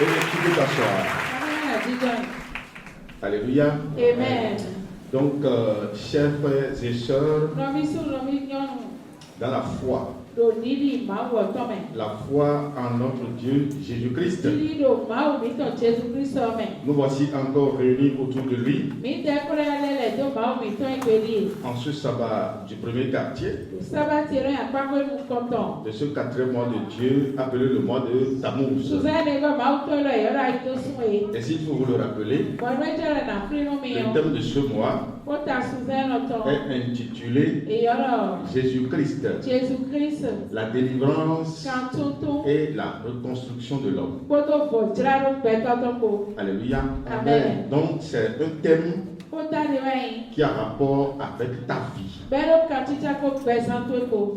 Et tu peux t'asseoir. Alléluia. Amen. Donc, chers frères et sœurs, dans la foi en notre Dieu Jésus-Christ, nous voici encore réunis autour de lui en ce sabbat du premier quartier de ce quatrième mois de Dieu appelé le mois de Tammuz. Et s'il faut vous le rappeler, le thème de ce mois est intitulé Jésus-Christ, la délivrance et la reconstruction de l'homme. Alléluia. Amen. Donc c'est un thème qui a rapport avec ta vie.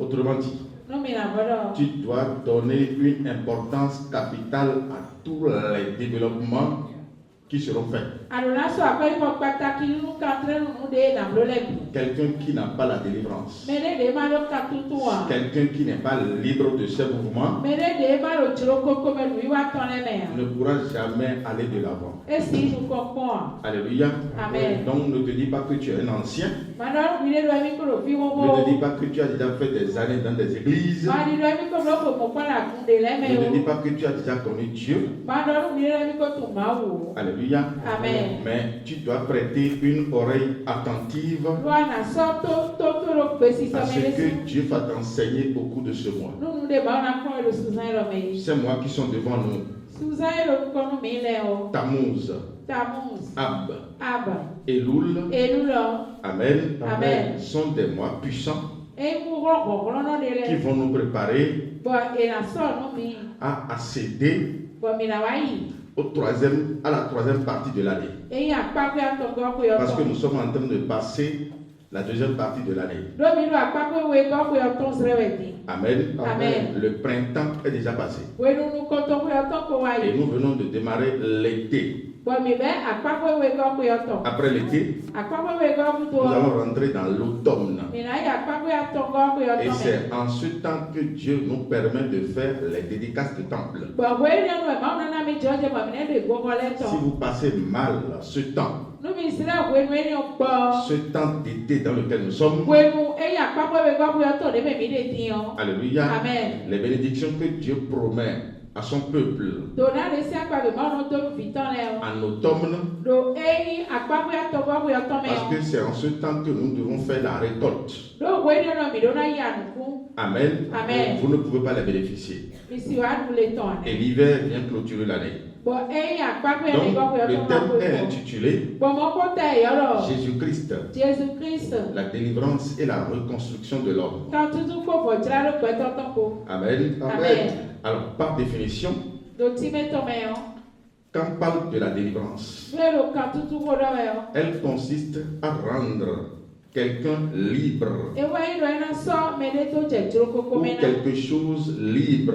Autrement dit, tu dois donner une importance capitale à tous les développements qui seront faits. Quelqu'un qui n'a pas la délivrance, quelqu'un qui n'est pas libre de ses mouvements, ne pourra jamais aller de l'avant. Alléluia. Amen. Donc ne te dis pas que tu es un ancien. Ne te dis pas que tu as déjà fait des années dans des églises. Ne te dis pas que tu as déjà connu Dieu. Alléluia. Amen. Mais tu dois prêter une oreille attentive à ce que Dieu va t'enseigner au cours de ce mois. Ces mois qui sont devant nous, Tammuz, Ab, Elul, Amen, Amen. sont des mois puissants qui vont nous préparer à accéder à la troisième partie de l'année. Parce que nous sommes en train de passer la deuxième partie de l'année. Amen. Amen. Le printemps est déjà passé. Et nous venons de démarrer l'été. Après l'été, nous allons rentrer dans l'automne. Et c'est en ce temps que Dieu nous permet de faire les dédicaces du temple. Si vous passez mal ce temps d'été dans lequel nous sommes, alléluia, Amen. les bénédictions que Dieu promet à son peuple en automne, parce que c'est en ce temps que nous devons faire la récolte. Amen. Amen. Vous ne pouvez pas les bénéficier. Et l'hiver vient clôturer l'année. Donc, le thème est intitulé Jésus-Christ, la délivrance et la reconstruction de l'homme. Amen. Amen. Alors, par définition, quand on parle de la délivrance, elle consiste à rendre quelqu'un libre ou quelque chose libre.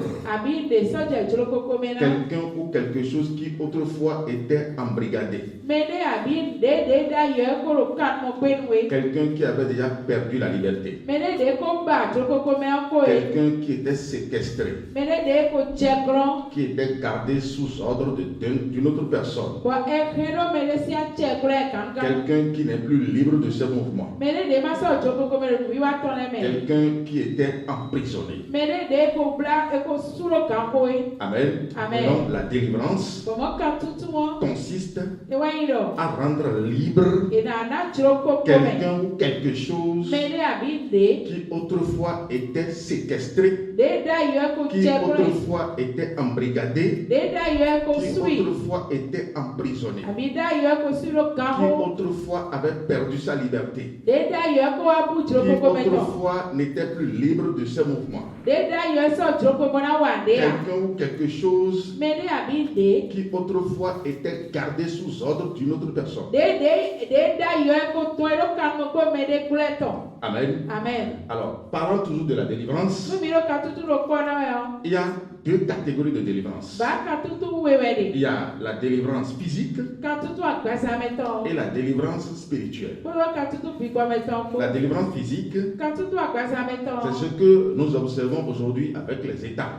Quelqu'un ou quelque chose qui autrefois était embrigadé. Quelqu'un qui avait déjà perdu la liberté. Quelqu'un qui était séquestré. Qui était gardé sous ordre d'une autre personne. Quelqu'un qui n'est plus libre de ses mouvements. Quelqu'un qui était emprisonné. Amen. Amen. Donc la délivrance consiste à rendre libre quelqu'un ou quelque chose qui autrefois était séquestré, qui autrefois était embrigadé, qui autrefois était emprisonné, qui autrefois avait perdu sa liberté, qui autrefois n'était plus libre de ses mouvements. Quelqu'un ou quelque chose qui autrefois était gardé sous ordre d'une autre personne. Amen. Amen. Alors, parlons toujours de la délivrance. Il y a deux catégories de délivrance. Il y a la délivrance physique et la délivrance spirituelle. La délivrance physique, c'est ce que nous observons aujourd'hui avec les États.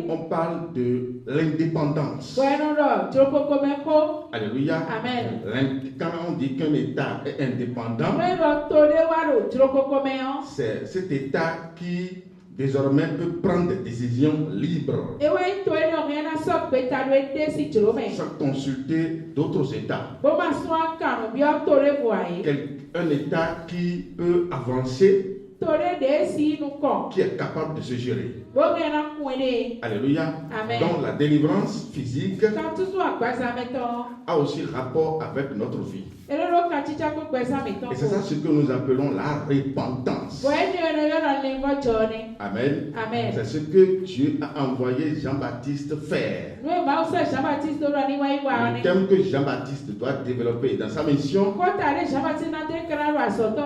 On parle de l'indépendance. Alléluia. Amen. Quand on dit qu'un État est indépendant, c'est cet État qui désormais peut prendre des décisions libres sans consulter d'autres États. Un État qui peut avancer, qui est capable de se gérer. Alléluia. Amen. Donc la délivrance physique a aussi rapport avec notre vie. Et c'est ça ce que nous appelons la repentance. Amen. Amen. C'est ce que Dieu a envoyé Jean-Baptiste faire. Le thème que Jean-Baptiste doit développer dans sa mission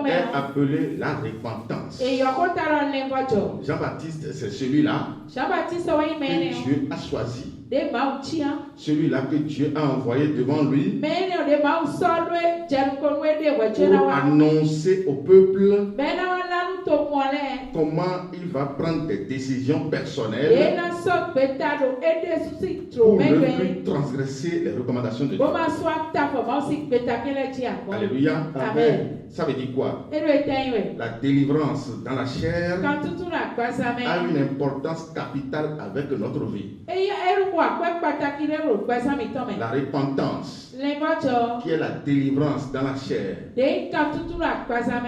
est appelé la repentance. Jean-Baptiste, c'est celui-là que Dieu a choisi. Celui-là que Dieu a envoyé devant lui pour annoncer au peuple comment il va prendre des décisions personnelles pour ne plus transgresser les recommandations de Dieu. Alléluia. Amen. Ça veut dire quoi? La délivrance dans la chair a une importance capitale avec notre vie. La repentance, qui est la délivrance dans la chair,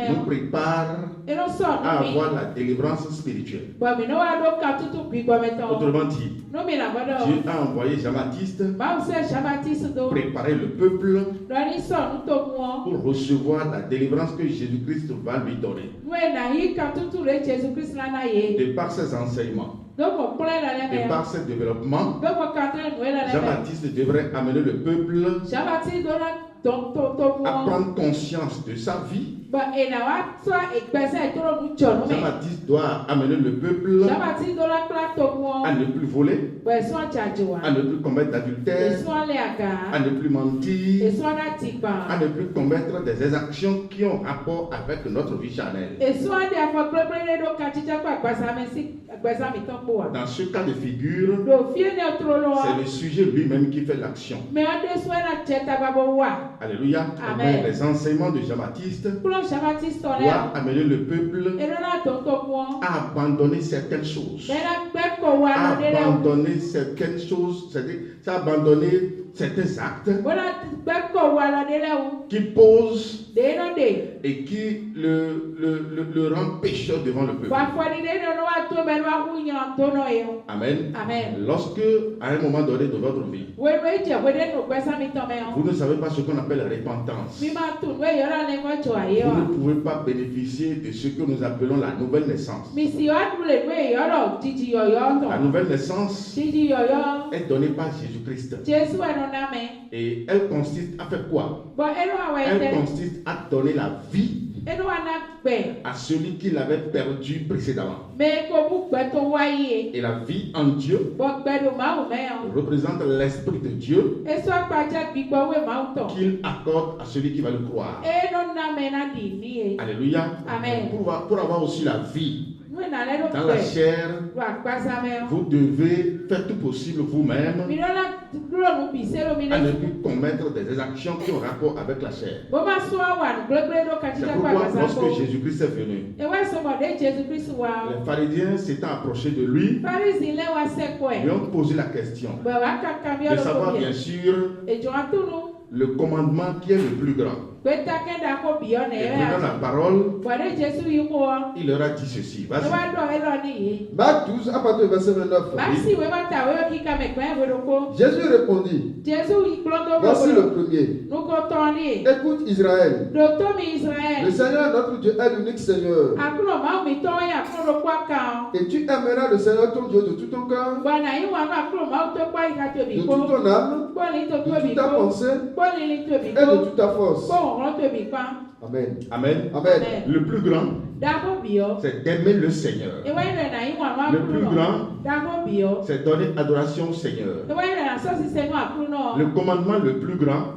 nous prépare à avoir la délivrance spirituelle. Autrement dit, Dieu a envoyé Jean-Baptiste préparer le peuple pour recevoir la délivrance que Jésus-Christ va lui donner de par ses enseignements. De par ce développement, Jean-Baptiste devrait amener le peuple à prendre conscience de sa vie. Jean-Baptiste doit amener le peuple à ne plus voler, à ne plus commettre d'adultère, à ne plus mentir, à ne plus commettre des exactions qui ont rapport avec notre vie charnelle. Dans ce cas de figure, c'est le sujet lui-même qui fait l'action. Alléluia. Amen. Les enseignements de Jean-Baptiste doivent amener le peuple à abandonner certaines choses. À abandonner certaines choses, c'est-à-dire à abandonner certains actes qui posent et qui le rendent pécheur devant le peuple. Amen. Amen. Lorsque, à un moment donné de votre vie, vous ne savez pas ce qu'on appelle la repentance, vous ne pouvez pas bénéficier de ce que nous appelons la nouvelle naissance. La nouvelle naissance est donnée par Jésus-Christ. Et elle consiste à faire quoi? Elle consiste à donner la vie à celui qui l'avait perdu précédemment. Et la vie en Dieu représente l'Esprit de Dieu qu'il accorde à celui qui va le croire. Alléluia. Amen. Pour avoir aussi la vie dans la chair, vous devez faire tout possible vous-même à ne plus commettre des actions qui ont rapport avec la chair. C'est pourquoi lorsque Jésus-Christ est venu, les pharisiens s'étant approchés de lui, lui ont posé la question de savoir bien sûr le commandement qui est le plus grand. Et prenant la parole, il leur a dit ceci. Marc 12, à partir du verset 29. Jésus répondit: voici le premier. Écoute Israël. Le Seigneur notre Dieu est l'unique Seigneur. Et tu aimeras le Seigneur ton Dieu de tout ton cœur, de toute ton âme, de toute ta pensée et de toute ta force. Amen. Amen. Amen. Le plus grand, c'est d'aimer le Seigneur. Le plus grand, c'est donner adoration au Seigneur. Le commandement le plus grand,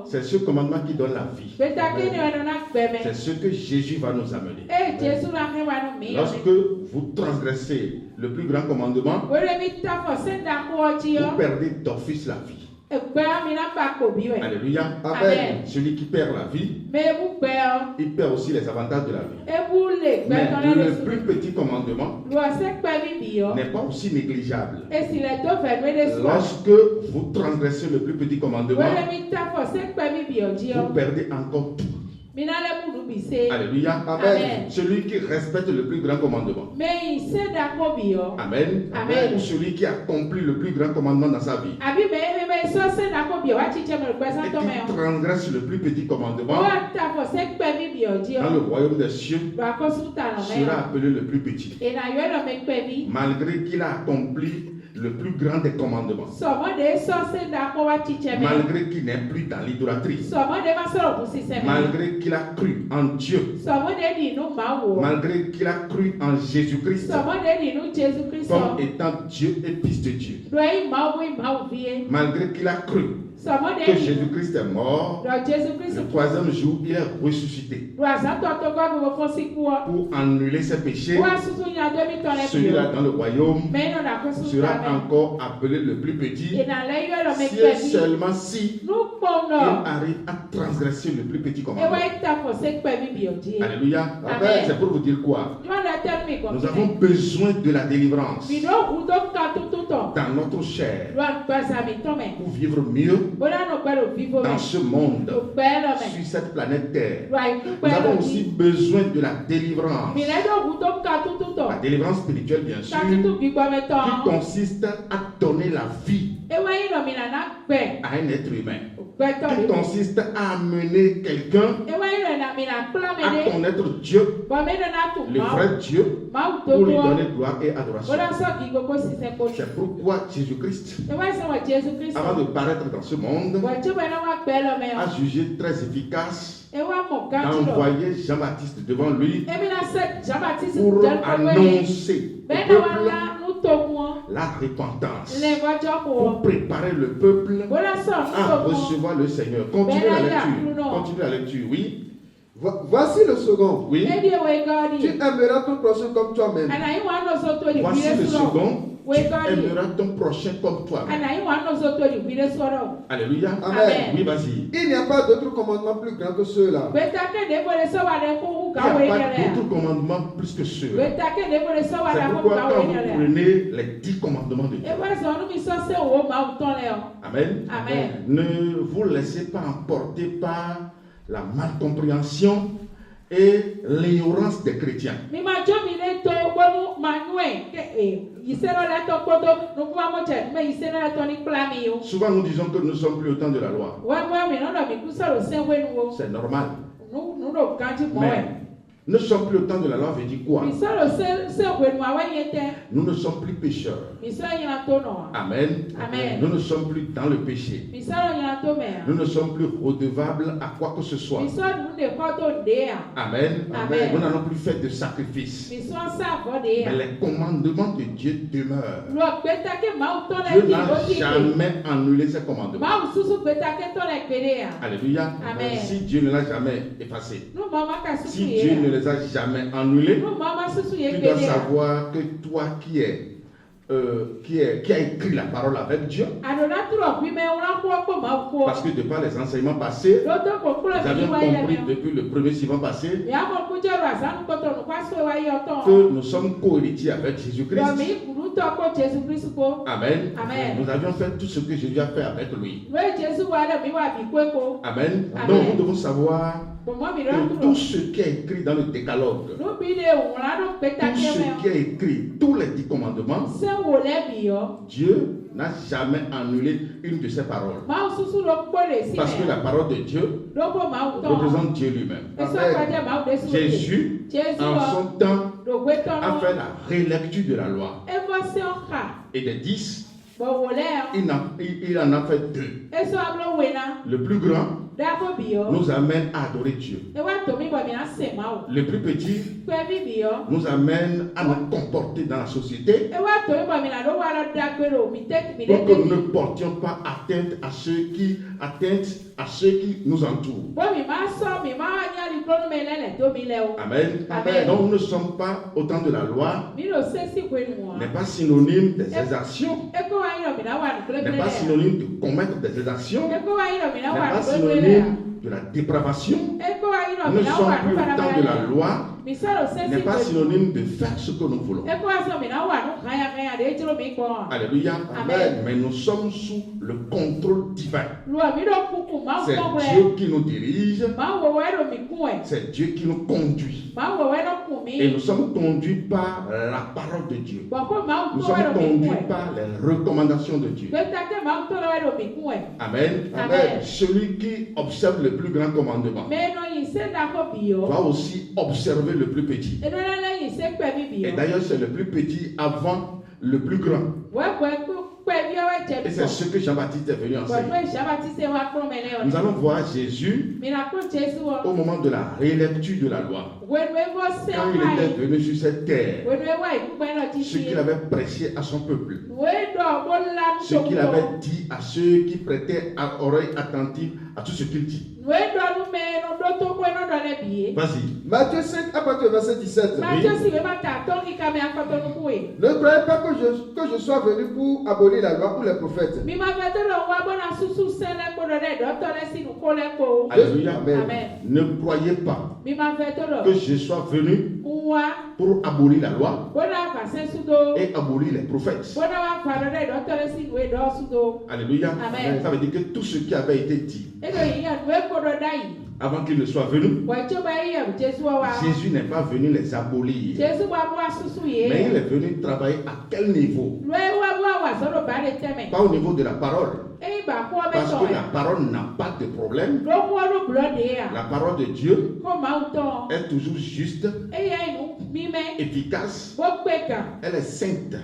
c'est ce commandement qui donne la vie. C'est ce que Jésus va nous amener. Lorsque vous transgressez le plus grand commandement, vous perdez d'office la vie. Alléluia. Amen. Celui qui perd la vie, il perd aussi les avantages de la vie. Mais le plus petit commandement n'est pas aussi négligeable. Lorsque vous transgressez le plus petit commandement, vous perdez encore tout. Alléluia. Amen. Celui qui respecte le plus grand commandement. Amen. Amen. Ou celui qui accomplit le plus grand commandement dans sa vie. Et qui transgresse le plus petit commandement dans le royaume des cieux sera appelé le plus petit. Malgré qu'il a accompli le plus grand des commandements. Malgré qu'il n'est plus dans l'idolâtrie. Malgré qu'il a cru en Dieu. Malgré qu'il a cru en Jésus-Christ comme étant Dieu et Fils de Dieu. Malgré qu'il a cru que Jésus-Christ est mort, le troisième jour, il est ressuscité pour annuler ses péchés. Celui-là dans le royaume sera encore appelé le plus petit, si et seulement si il arrive à transgresser le plus petit commandement. Alléluia. C'est pour vous dire quoi? Nous avons besoin de la délivrance dans notre chair pour vivre mieux dans ce monde, sur cette planète Terre. Nous avons aussi besoin de la délivrance. La délivrance spirituelle, bien sûr, qui consiste à donner la vie à un être humain, qui consiste à amener quelqu'un à connaître Dieu, le vrai Dieu, pour lui donner gloire et adoration. C'est pourquoi Jésus-Christ, avant de paraître dans ce monde, a jugé très efficace d'envoyer Jean-Baptiste devant lui pour annoncer au peuple la repentance, pour préparer le peuple à recevoir le Seigneur. Continuez la lecture. Continuez la lecture, oui. Voici le second. Oui. Tu aimeras ton prochain comme toi-même. Voici le second. Tu aimeras ton prochain comme toi. Alléluia. Amen. Oui, vas-y. Il n'y a pas d'autre commandement plus grand que ceux-là. Il n'y a pas d'autre commandement plus que ceux. C'est pourquoi quand vous prenez les 10 commandements de Dieu, Amen. Amen. Ne vous laissez pas emporter par la malcompréhension et l'ignorance des chrétiens. Souvent nous disons que nous ne sommes plus au temps de la loi. C'est normal. Mais nous ne sommes plus au temps de la loi veut dire quoi? Nous ne sommes plus pécheurs. Amen. Amen. Nous ne sommes plus dans le péché. Nous ne sommes plus redevables à quoi que ce soit. Amen. Amen. Nous n'allons plus faire de sacrifices. Mais les commandements de Dieu demeurent. Dieu n'a jamais annulé ses commandements. Alléluia. Amen. Si Dieu ne l'a jamais effacé, si Dieu ne les a jamais annulés, tu dois savoir que toi qui a écrit la parole avec Dieu, parce que de par les enseignements passés, nous avions compris depuis le premier suivant passé que nous sommes co-héritiers avec Jésus-Christ. Amen. Amen. Nous avions fait tout ce que Jésus a fait avec lui. Amen. Donc nous devons savoir que tout ce qui est écrit dans le décalogue, tout ce qui est écrit, tous les 10 commandements, Dieu n'a jamais annulé une de ses paroles. Parce que la parole de Dieu représente Dieu lui-même. Jésus, en son temps, a fait la relecture de la loi. Et des 10, il en a fait 2. Le plus grand nous amène à adorer Dieu. Le plus petit nous amène à nous comporter dans la société pour que nous ne portions pas atteinte à ceux qui nous entourent. Amen. Amen. Donc nous ne sommes pas au temps de la loi, n'est pas synonyme des exactions, n'est pas synonyme de commettre des exactions, n'est pas synonyme de la dépravation. Nous ne sommes plus au temps de la loi, n'est pas synonyme de faire ce que nous voulons. Alléluia. Amen. Mais nous sommes sous le contrôle divin. C'est Dieu qui nous dirige, c'est Dieu qui nous conduit. Et nous sommes conduits par la parole de Dieu. Nous sommes conduits par les recommandations de Dieu. Amen. Amen. Celui qui observe le plus grand commandement va aussi observer le plus petit. Et d'ailleurs, c'est le plus petit avant le plus grand. Et c'est ce que Jean-Baptiste est venu enseigner. Nous allons voir Jésus au moment de la rélecture de la loi. Quand il était venu sur cette terre, ce qu'il avait prêché à son peuple, ce qu'il avait dit à ceux qui prêtaient à oreille attentive à tout ce qu'il dit. Vas-y. Matthieu 5 à partir du verset 17. Oui. Ne croyez pas que je sois venu pour abolir la loi ou les prophètes. Alléluia. Amen. Ne croyez pas que je sois venu pour abolir la loi et abolir les prophètes. Alléluia. Amen. Ça veut dire que tout ce qui avait été dit avant qu'il ne soit venu, Jésus n'est pas venu les abolir, mais il est venu travailler à quel niveau? Pas au niveau de la parole, parce que la parole n'a pas de problème. La parole de Dieu est toujours juste, efficace, elle est sainte.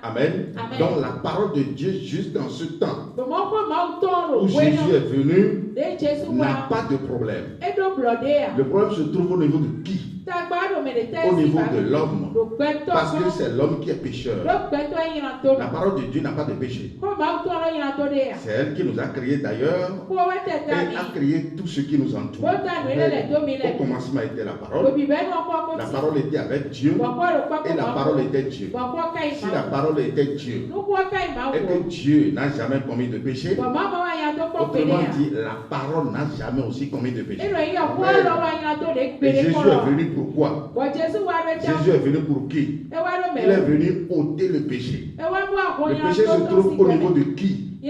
Amen. Amen. Donc la parole de Dieu juste dans ce temps où Jésus est venu n'a pas de problème. Le problème se trouve au niveau de qui? Au niveau de l'homme, parce que c'est l'homme qui est pécheur. La parole de Dieu n'a pas de péché. C'est elle qui nous a créés d'ailleurs. Elle a créé tout ce qui nous entoure. Au commencement était la parole. La parole était avec Dieu et la parole était Dieu. Si la parole était Dieu et que Dieu n'a jamais commis de péché, autrement dit, la parole n'a jamais aussi commis de péché. Et Jésus est venu pourquoi? Jésus est venu pour qui? Il est venu ôter le péché. Le péché se trouve au niveau de qui? Le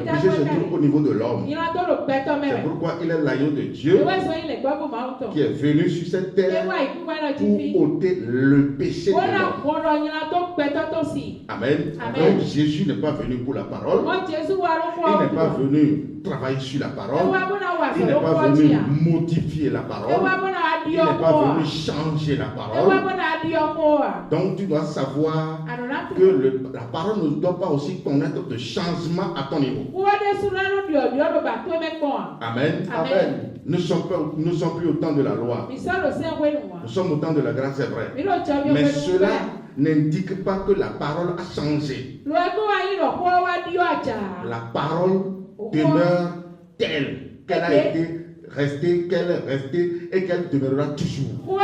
péché se trouve au niveau de l'homme. C'est pourquoi il est l'agneau de Dieu qui est venu sur cette terre pour ôter le péché de l'homme. Amen. Donc Jésus n'est pas venu pour la parole. Il n'est pas venu travailler sur la parole. Il n'est pas venu modifier la parole. Il n'est pas venu changer la parole. Donc tu dois savoir que la parole ne doit pas aussi connaître de changement à ton niveau. Amen. Amen. Nous ne sommes plus au temps de la loi. Nous sommes au temps de la grâce, c'est vrai. Mais cela n'indique pas que la parole a changé. La parole demeure telle qu'elle a été restée, qu'elle est restée et qu'elle demeurera toujours.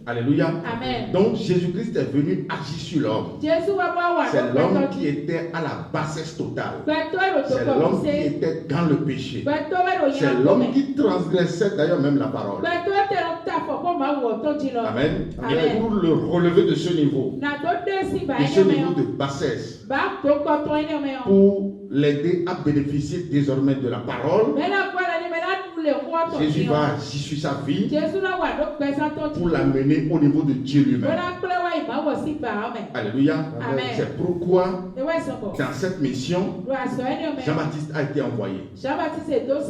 Alléluia. Amen. Donc Jésus-Christ est venu agir sur l'homme. C'est l'homme qui était à la bassesse totale. C'est l'homme qui était dans le péché. C'est l'homme qui transgressait d'ailleurs même la parole. Amen. Et pour le relever de ce niveau de bassesse, pour l'aider à bénéficier désormais de la parole, Jésus va agir sur sa vie pour l'amener au niveau de Dieu lui-même. Alléluia. C'est pourquoi dans cette mission, Jean-Baptiste a été envoyé.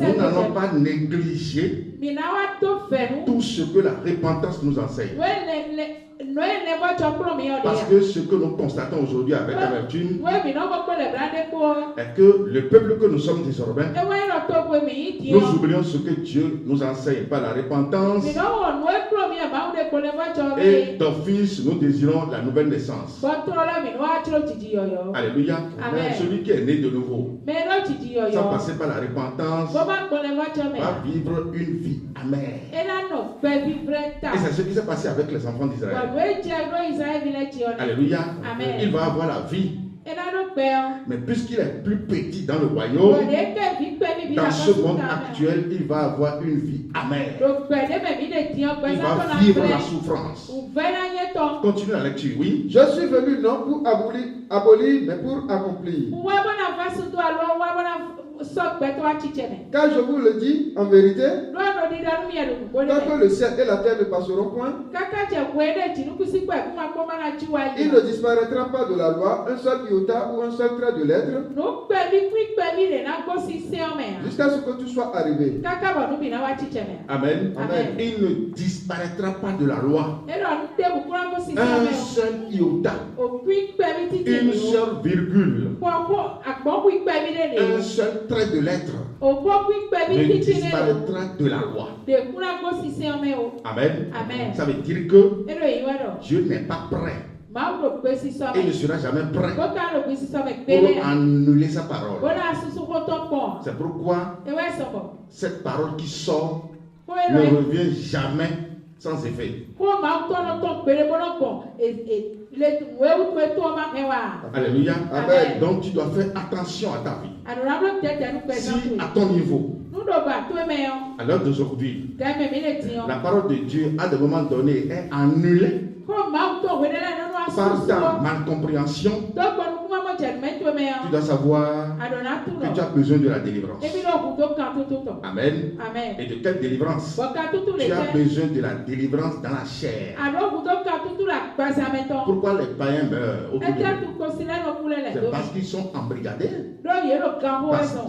Nous n'allons pas négliger tout ce que la repentance nous enseigne. Parce que ce que nous constatons aujourd'hui avec amertume est que le peuple que nous sommes désormais, nous oublions ce que Dieu nous enseigne par la repentance et d'office nous désirons la nouvelle naissance. Alléluia. Celui qui est né de nouveau, sans passer par la repentance, va vivre une vie amère. Et c'est ce qui s'est passé avec les enfants d'Israël. Alléluia. Il va avoir la vie. Mais puisqu'il est plus petit dans le royaume, dans ce monde actuel, il va avoir une vie amère. Il va vivre la souffrance. Continue la lecture, oui. Je suis venu non pour abolir, mais pour accomplir. Car je vous le dis en vérité, tant que le ciel et la terre ne passeront point, il ne disparaîtra pas de la loi un seul iota ou un seul trait de lettre, jusqu'à ce que tout soit arrivé. Amen. Il ne disparaîtra pas de la loi un seul iota, une seule virgule, un seul trait de lettre ne disparaîtra de la loi. Amen. Ça veut dire que Dieu n'est pas prêt. Il ne sera jamais prêt pour annuler sa parole. C'est pourquoi cette parole qui sort ne revient jamais sans effet. Alléluia. Amen. Donc tu dois faire attention à ta vie. Si à ton niveau, à l'heure d'aujourd'hui, la parole de Dieu à des moments donnés est annulée par ta malcompréhension, tu dois savoir que tu as besoin de la délivrance. Amen. Et de quelle délivrance? Tu as besoin de la délivrance dans la chair. Pourquoi les païens meurent au bout de nous? C'est parce qu'ils sont embrigadés.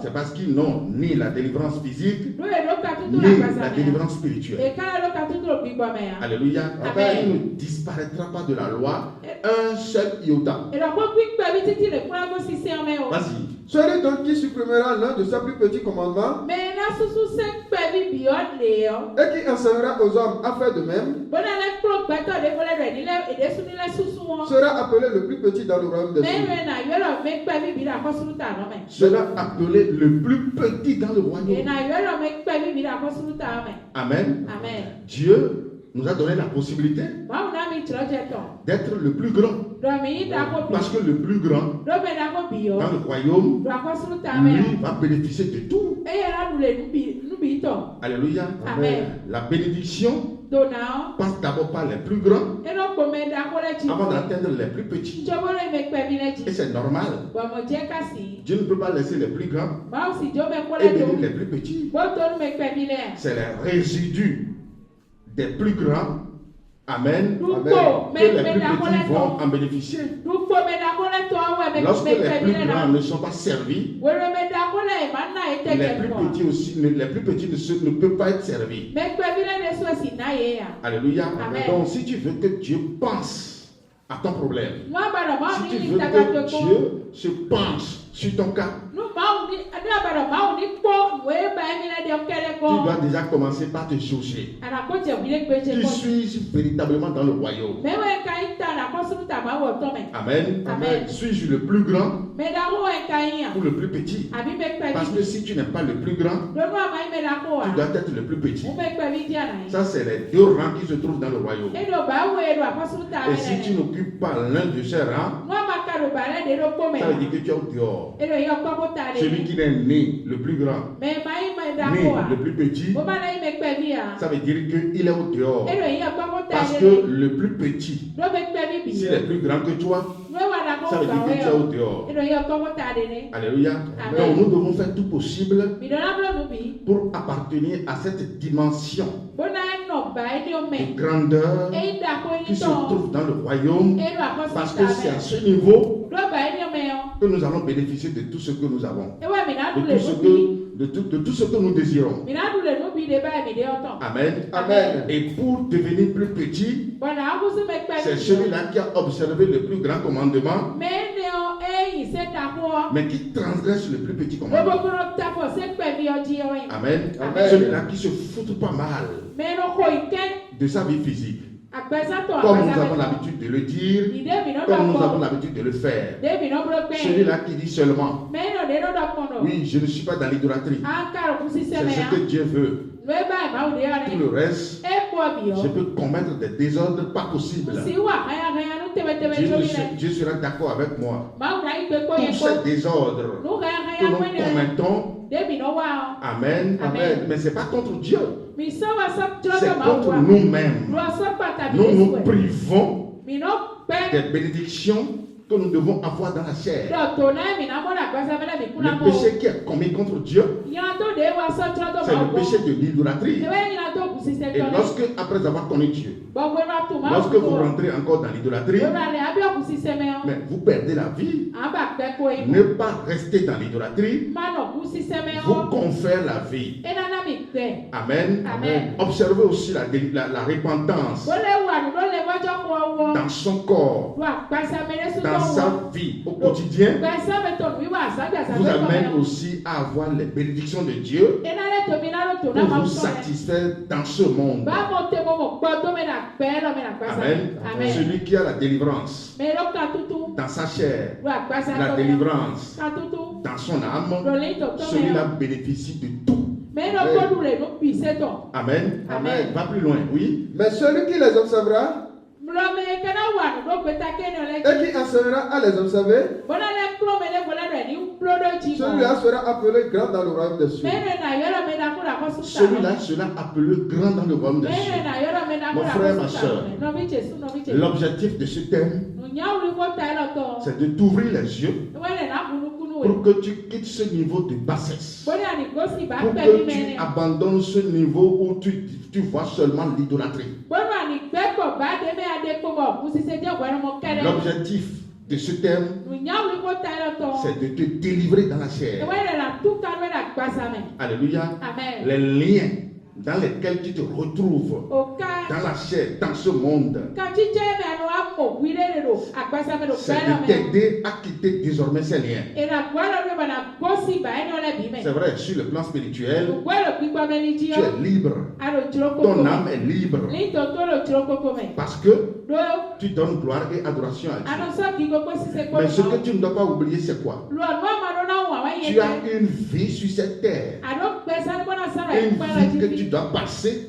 C'est parce qu'ils n'ont ni la délivrance physique, ni la délivrance spirituelle. Alléluia. Il ne disparaîtra pas de la loi un seul iota. Vas-y. Celui donc qui supprimera l'un de ses plus petits commandements et qui enseignera aux hommes à faire de même sera appelé le plus petit dans le royaume des cieux. Sera appelé le plus petit dans le royaume. Amen. Dieu nous a donné la possibilité d'être le plus grand. Parce que le plus grand dans le royaume, lui va bénéficier de tout. Alléluia. Amen. La bénédiction passe d'abord par les plus grands avant d'atteindre les plus petits. Et c'est normal. Dieu ne peut pas laisser les plus grands et bénir les plus petits. C'est les résidus des plus grands, amen, que les plus petits vont en bénéficier. Lorsque les plus grands ne sont pas servis, les plus petits ne peuvent pas être servis. Alléluia. Donc si tu veux que Dieu pense à ton problème, si tu veux que Dieu se penche sur ton cas, tu dois déjà commencer par te juger. Tu suis véritablement dans le royaume. Amen. Suis-je le plus grand ou le plus petit? Parce que si tu n'es pas le plus grand, tu dois être le plus petit. Ça, c'est les deux rangs qui se trouvent dans le royaume. Et si tu n'occupes pas l'un de ces rangs, ça veut dire que tu es au dehors. Celui qui n'est ni le plus grand, ni le plus petit, ça veut dire qu'il est au dehors. Parce que le plus petit, s'il est plus grand que toi, Ça veut dire que tu es au dehors. Alléluia. Donc nous devons faire tout possible pour appartenir à cette dimension de grandeur qui se trouve dans le royaume, parce que c'est à ce niveau que nous allons bénéficier de tout ce que nous avons, de tout ce que nous désirons. Amen. Amen. Et pour devenir plus petit, c'est celui-là qui a observé le plus grand commandement, mais qui transgresse le plus petit commandement. Amen. Amen. Celui-là qui se fout pas mal de sa vie physique, comme nous avons l'habitude de le dire, comme nous avons l'habitude de le faire. Celui-là qui dit seulement, oui, je ne suis pas dans l'idolâtrie, c'est ce que Dieu veut. Tout le reste, je peux commettre des désordres pas possibles. Dieu sera d'accord avec moi. Tous ces désordres que nous commettons, amen, Amen. Mais ce n'est pas contre Dieu, c'est contre nous-mêmes. Nous nous privons des bénédictions que nous devons avoir dans la chair. Le péché qui est commis contre Dieu, c'est le péché de l'idolâtrie. Et lorsque, après avoir connu Dieu, lorsque vous rentrez encore dans l'idolâtrie, mais vous perdez la vie. Ne pas rester dans l'idolâtrie vous confère la vie. Amen. Amen. Observez aussi la repentance dans son corps, dans sa vie au quotidien, vous amène aussi à avoir les bénédictions de Dieu pour vous satisfaire dans ce monde. Amen. Amen. Celui qui a la délivrance dans sa chair, la délivrance dans son âme, celui-là bénéficie de tout. Amen. Amen. Va plus loin, oui. Mais celui qui les observera et qui enseignera à les observer, celui-là sera appelé grand dans le royaume des cieux. Celui-là sera appelé grand dans le royaume des cieux. Mon frère, ma soeur, l'objectif de ce thème, c'est de t'ouvrir les yeux pour que tu quittes ce niveau de bassesse, pour que tu abandonnes ce niveau où tu vois seulement l'idolâtrie. L'objectif de ce thème, c'est de te délivrer dans la chair. Alléluia. Amen. Les liens dans lesquels tu te retrouves dans la chair, dans ce monde, c'est de t'aider à quitter désormais ces liens. C'est vrai, sur le plan spirituel, tu es libre. Ton âme est libre. Parce que tu donnes gloire et adoration à Dieu. Mais ce que tu ne dois pas oublier, c'est quoi? Tu as une vie sur cette terre. Une vie que tu dois passer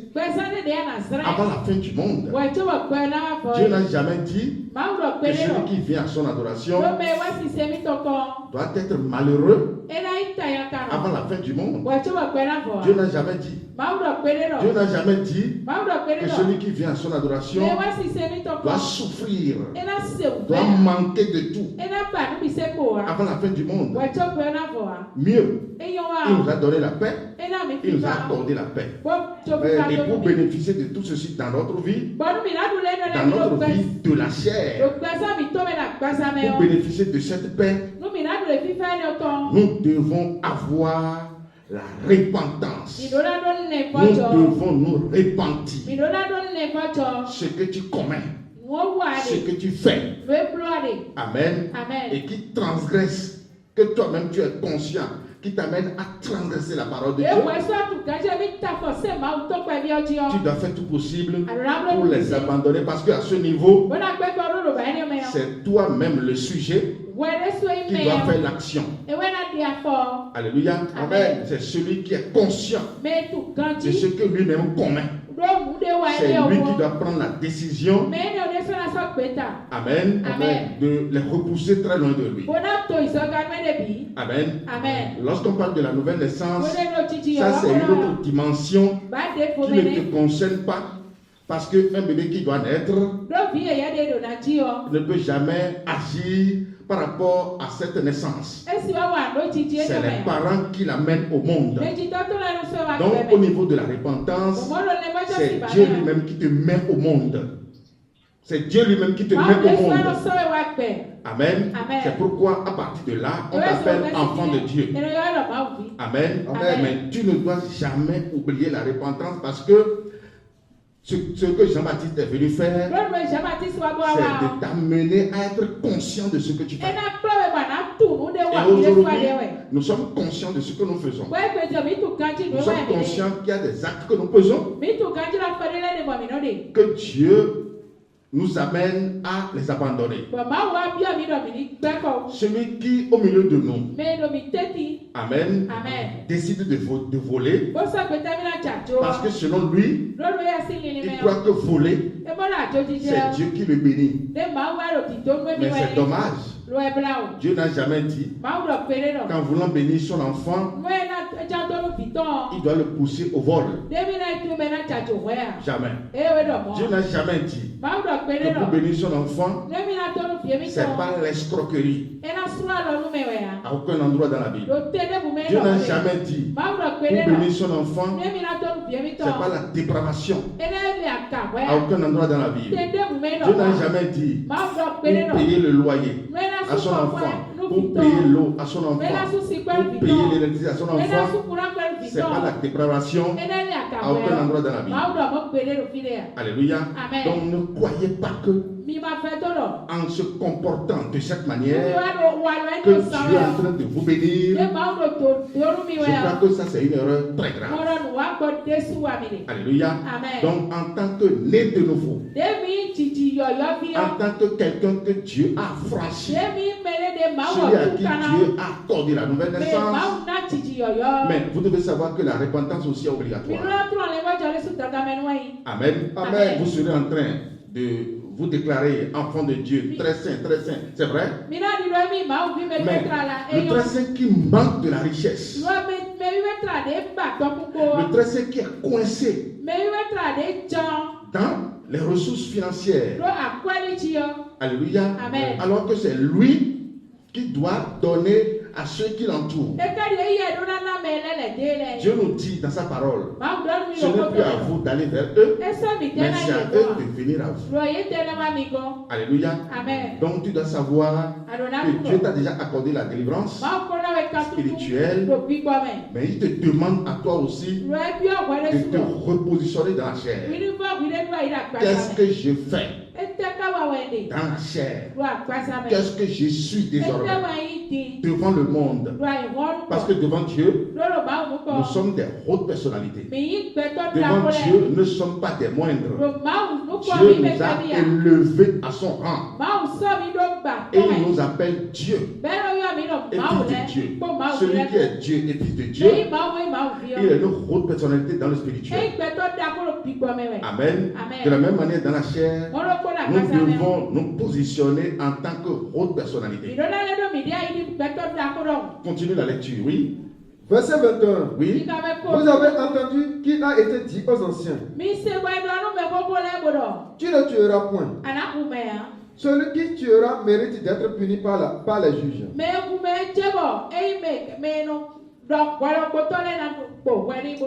avant la fin du monde. Dieu n'a jamais dit que celui qui vient à son adoration doit être malheureux avant la fin du monde. Dieu n'a jamais dit. Dieu n'a jamais dit que celui qui vient à son adoration doit souffrir, doit manquer de tout avant la fin du monde. Mieux, il nous a donné la paix, il nous a accordé la paix. Et pour bénéficier de tout ceci dans notre vie de la chair, pour bénéficier de cette paix, nous devons avoir la repentance. Nous devons nous repentir. Ce que tu commets, ce que tu fais, amen, et qui transgresse, que toi-même tu es conscient, qui t'amène à transgresser la parole de Dieu. Tu dois faire tout possible pour les abandonner, parce qu'à ce niveau, c'est toi-même le sujet qui doit faire l'action. Alléluia. Amen. C'est celui qui est conscient de ce que lui-même commet. C'est lui qui doit prendre la décision, amen, de les repousser très loin de lui. Amen. Lorsqu'on parle de la nouvelle naissance, ça c'est une autre dimension qui ne te concerne pas Parce qu'un bébé qui doit naître ne peut jamais agir par rapport à cette naissance. C'est les parents qui l'amènent au monde. Donc au niveau de la repentance, c'est Dieu lui-même qui te met au monde. C'est Dieu lui-même qui te met au monde. Amen. C'est pourquoi à partir de là, on t'appelle enfant de Dieu. Amen. Mais tu ne dois jamais oublier la repentance parce que ce que Jean-Baptiste est venu faire, c'est de t'amener à être conscient de ce que tu fais. Et aujourd'hui, nous sommes conscients de ce que nous faisons. Nous sommes conscients qu'il y a des actes que nous faisons, que Dieu nous amène à les abandonner. Celui qui, au milieu de nous, Amen, décide de voler, parce que selon lui, il croit que voler, c'est Dieu qui le bénit. Mais c'est dommage. Dieu n'a jamais dit qu'en voulant bénir son enfant, il doit le pousser au vol. Jamais. Dieu n'a jamais dit que pour bénir son enfant, c'est pas l'escroquerie. À aucun endroit dans la Bible. Dieu n'a jamais dit pour bénir son enfant, c'est pas la dépravation. À aucun endroit dans la Bible. Dieu n'a jamais dit pour payer le loyer à son enfant, pour payer l'eau à son enfant, pour payer l'électricité à son enfant. C'est pas la dépravation à aucun endroit dans la Bible. Alléluia. Donc ne croyez pas que en se comportant de cette manière que Dieu est en train de vous bénir. Je crois que ça c'est une erreur très grave. Alléluia. Donc en tant que né de nouveau, en tant que quelqu'un que Dieu a franchi, celui à qui Dieu a accordé la nouvelle naissance, mais vous devez savoir que la repentance aussi est obligatoire. Amen. Vous serez en train de vous déclarer enfant de Dieu, très saint, c'est vrai? Mais le très saint qui manque de la richesse, le très saint qui est coincé dans les ressources financières, alléluia, alors que c'est lui qui doit donner à ceux qui l'entourent. Dieu nous dit dans sa parole, ce n'est plus à vous d'aller vers eux, mais c'est à eux de venir à vous. Alléluia. Donc tu dois savoir que Dieu t'a déjà accordé la délivrance spirituelle, mais il te demande à toi aussi de te repositionner dans la chair. Qu'est-ce que je fais dans la chair? Qu'est-ce que je suis désormais devant le monde? Parce que devant Dieu, nous sommes des hautes personnalités. Devant Dieu, nous ne sommes pas des moindres. Dieu nous a élevés à son rang. Et il nous appelle Dieu. Et fils de Dieu. Celui qui est Dieu et fils de Dieu, il est une haute personnalité dans le spirituel. Amen. De la même manière, dans la chair, nous devons nous positionner en tant que haute personnalité. Continue la lecture, oui. Verset 21. Oui. Vous avez entendu qu'il a été dit aux anciens: tu ne tueras point. Celui qui tuera mérite d'être puni par les juges.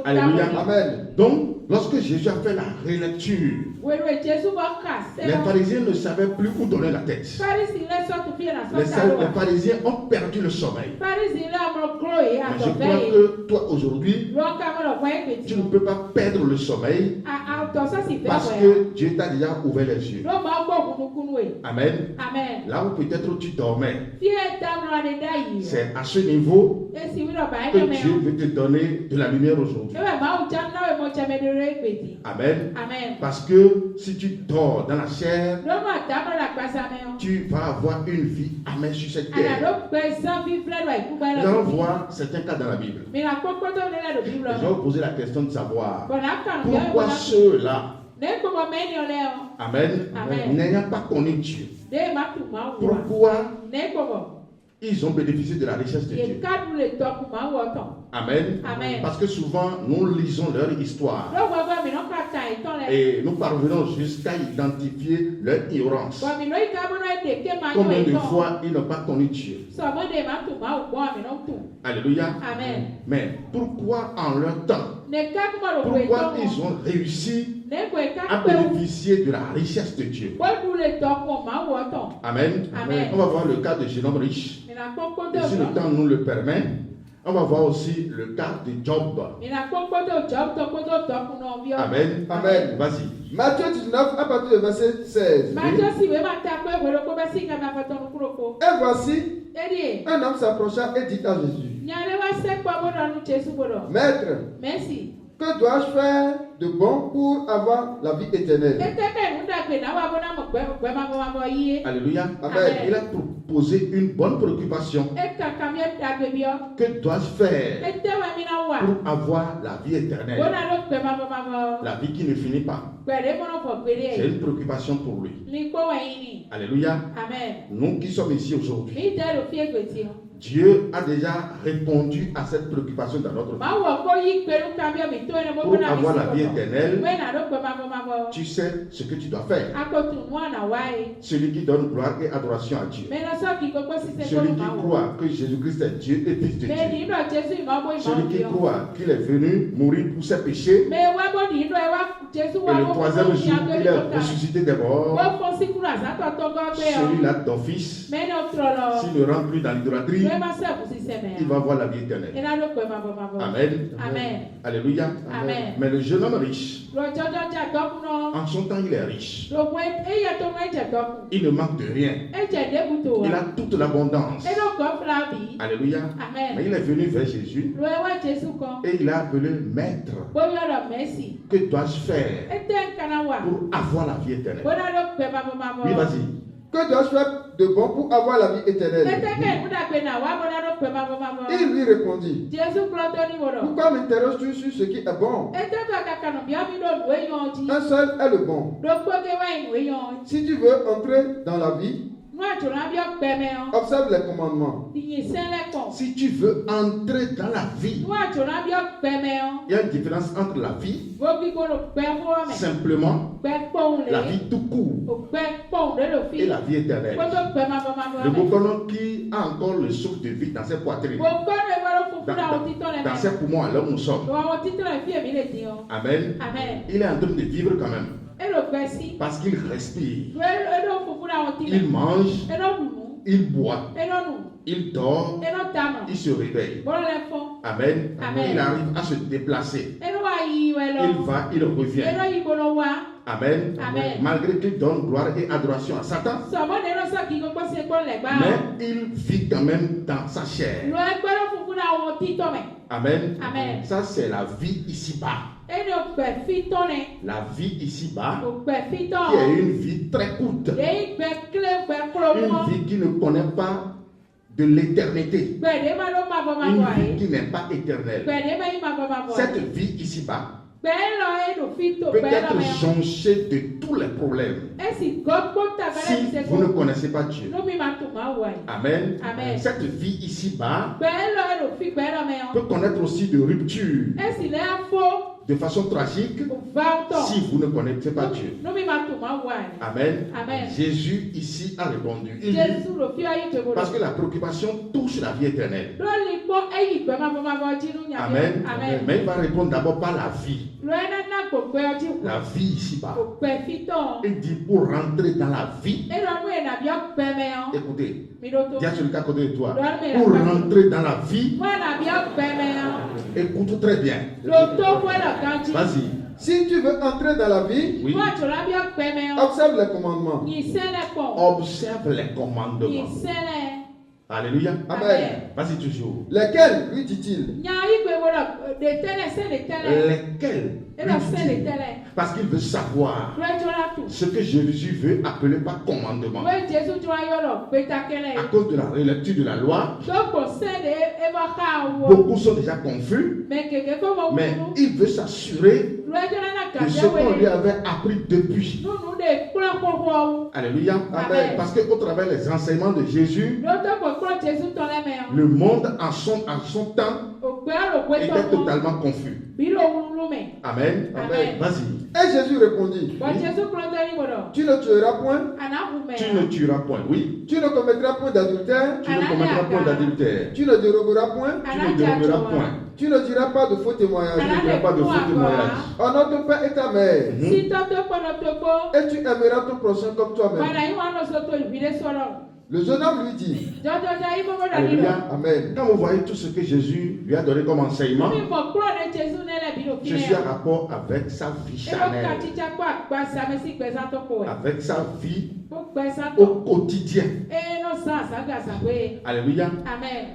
Alléluia. Amen. Donc, lorsque Jésus a fait la relecture, les pharisiens ne savaient plus où donner la tête. Les pharisiens ont perdu le sommeil. Mais je crois que toi aujourd'hui, tu ne peux pas perdre le sommeil parce que Dieu t'a déjà ouvert les yeux. Amen. Là où peut-être tu dormais, c'est à ce niveau que Dieu veut te donner de la lumière aujourd'hui. Amen. Parce que si tu dors dans la chair, tu vas avoir une vie amère sur cette terre. Nous allons voir certains cas dans la Bible. Je vais vous poser la question de savoir pourquoi ceux-là, Amen, n'ayant pas connu Dieu, pourquoi ils ont bénéficié de la richesse de Dieu. Amen. Parce que souvent, nous lisons leur histoire et nous parvenons jusqu'à identifier leur ignorance. Combien de fois ils n'ont pas connu Dieu? Alléluia. Amen. Mais pourquoi en leur temps, pourquoi ils ont réussi à bénéficier de la richesse de Dieu? Amen. On va voir le cas de jeune homme riche. Et si le temps nous le permet, on va voir aussi le cas de Job. Amen. Amen. Vas-y. Matthieu 19 à partir du verset 16. Et voici, un homme s'approcha et dit à Jésus, Maître, que dois-je faire de bon pour avoir la vie éternelle? Alléluia. Amen. Il a proposé une bonne préoccupation. Que dois-je faire pour avoir la vie éternelle? La vie qui ne finit pas. C'est une préoccupation pour lui. Alléluia. Amen. Nous qui sommes ici aujourd'hui, Dieu a déjà répondu à cette préoccupation dans notre vie. Pour avoir la vie éternelle, tu sais ce que tu dois faire. Celui qui donne gloire et adoration à Dieu. Celui qui croit que Jésus-Christ est Dieu et Fils de Dieu. Celui qui croit qu'il est venu mourir pour ses péchés. Et le troisième jour, il est ressuscité des morts. Celui-là, ton fils, s'il ne rentre plus dans l'idolâtrie, il va avoir la vie éternelle. Amen. Amen. Alléluia. Amen. Mais le jeune homme riche, en son temps, il est riche. Il ne manque de rien. Il a toute l'abondance. Alléluia. Amen. Mais il est venu vers Jésus et il a appelé Maître. Que dois-je faire pour avoir la vie éternelle? Oui, vas-y. Que dois-je faire de bon pour avoir la vie éternelle? Il lui répondit, pourquoi m'interroges-tu sur ce qui est bon? Un seul est le bon. Si tu veux entrer dans la vie, observe les commandements. Si tu veux entrer dans la vie, il y a une différence entre la vie, simplement, la vie tout court, et la vie éternelle. Le Bokono qui a encore le souffle de vie dans ses poitrines, dans ses poumons, là où nous sommes. Amen. Il est en train de vivre quand même. Parce qu'il respire. Il mange. Il boit. Il dort. Il se réveille. Amen. Il arrive à se déplacer. Il va, il revient. Amen. Malgré qu'il donne gloire et adoration à Satan, mais il vit quand même dans sa chair. Amen. Ça, c'est la vie ici-bas. La vie ici-bas, qui est une vie très courte. Une vie qui ne connaît pas de l'éternité. Une vie qui n'est pas éternelle. Cette vie ici-bas peut être jonchée de tous les problèmes. Si vous ne connaissez pas Dieu. Amen. Cette vie ici-bas peut connaître aussi de ruptures. De façon tragique, si vous ne connaissez pas Dieu. Amen. Jésus ici a répondu. Il dit, parce que la préoccupation touche la vie éternelle. Amen. Mais il va répondre d'abord par la vie. La vie ici-bas. Il dit pour rentrer dans la vie. Écoutez, dis à celui qui est à côté de toi. Pour rentrer dans la vie. Écoute très bien. Vas-y. Si tu veux entrer dans la vie, oui, observe les commandements. Observe les commandements. Alléluia. Amen. Vas-y toujours. Lesquels, lui dit-il? Lesquels? Parce qu'il veut savoir ce que Jésus veut appeler par commandement. À cause de la relecture de la loi, beaucoup sont déjà confus, mais il veut s'assurer de ce qu'on lui avait appris depuis. Alléluia. Amen. Parce qu'au travers des enseignements de Jésus, Le monde en son temps était totalement confus. Amen. Amen. Vas-y. Et Jésus répondit, tu ne tueras point. Tu ne tueras point, oui. Tu ne commettras point d'adultère. Tu ne commettras point d'adultère. Tu ne déroberas point. Tu ne déroberas point. Tu ne diras pas de faux témoignages. Tu ne diras pas de faux témoignages. Honore ton père et ta mère. Mhm. Et tu aimeras ton prochain comme toi-même. Le jeune homme lui dit, Alléluia. Amen. Quand vous voyez tout ce que Jésus lui a donné comme enseignement, ceci a rapport avec sa vie charnelle, avec sa vie au quotidien. Alléluia. Amen.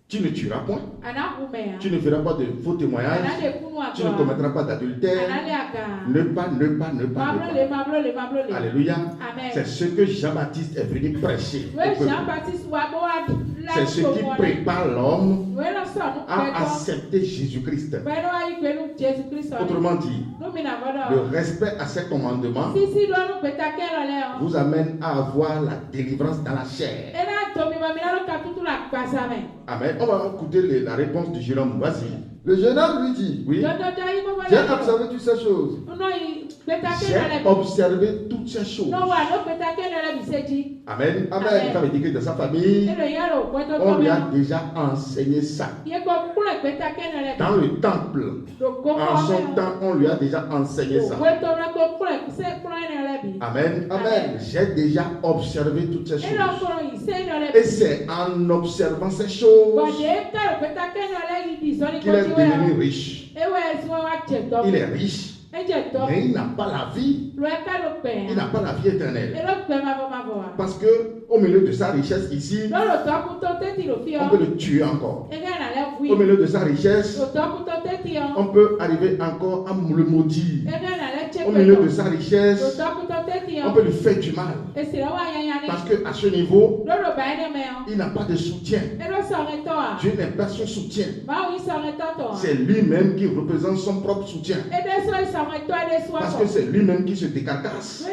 Tu ne tueras point. Tu ne feras pas de faux témoignages. Tu ne commettras pas d'adultère. Ne pas. Alléluia. C'est ce que Jean-Baptiste est venu prêcher. C'est ce qui prépare l'homme à accepter Jésus-Christ. Autrement dit, le respect à ses commandements vous amène à avoir la délivrance dans la chair. Amen. On va écouter la réponse du jeune homme. Vas-y. Le jeune homme lui dit, oui. J'ai observé toutes ces choses. J'ai observé toutes ces choses. Amen. Amen. Ça veut dire que dans sa famille, on lui a déjà enseigné ça. Dans le temple, en son temps, on lui a déjà enseigné ça. Amen. Amen. J'ai déjà observé toutes ces choses. Et c'est en observant ces choses qu'il est devenu riche. Il est riche. Mais il n'a pas la vie. Il n'a pas la vie éternelle. Parce que au milieu de sa richesse ici, on peut le tuer encore. Au milieu de sa richesse, on peut arriver encore à le maudire. Au milieu de sa richesse, on peut lui faire du mal. Parce qu'à ce niveau, il n'a pas de soutien. Dieu n'est pas son soutien. C'est lui-même qui représente son propre soutien. Parce que c'est lui-même qui se décarcasse.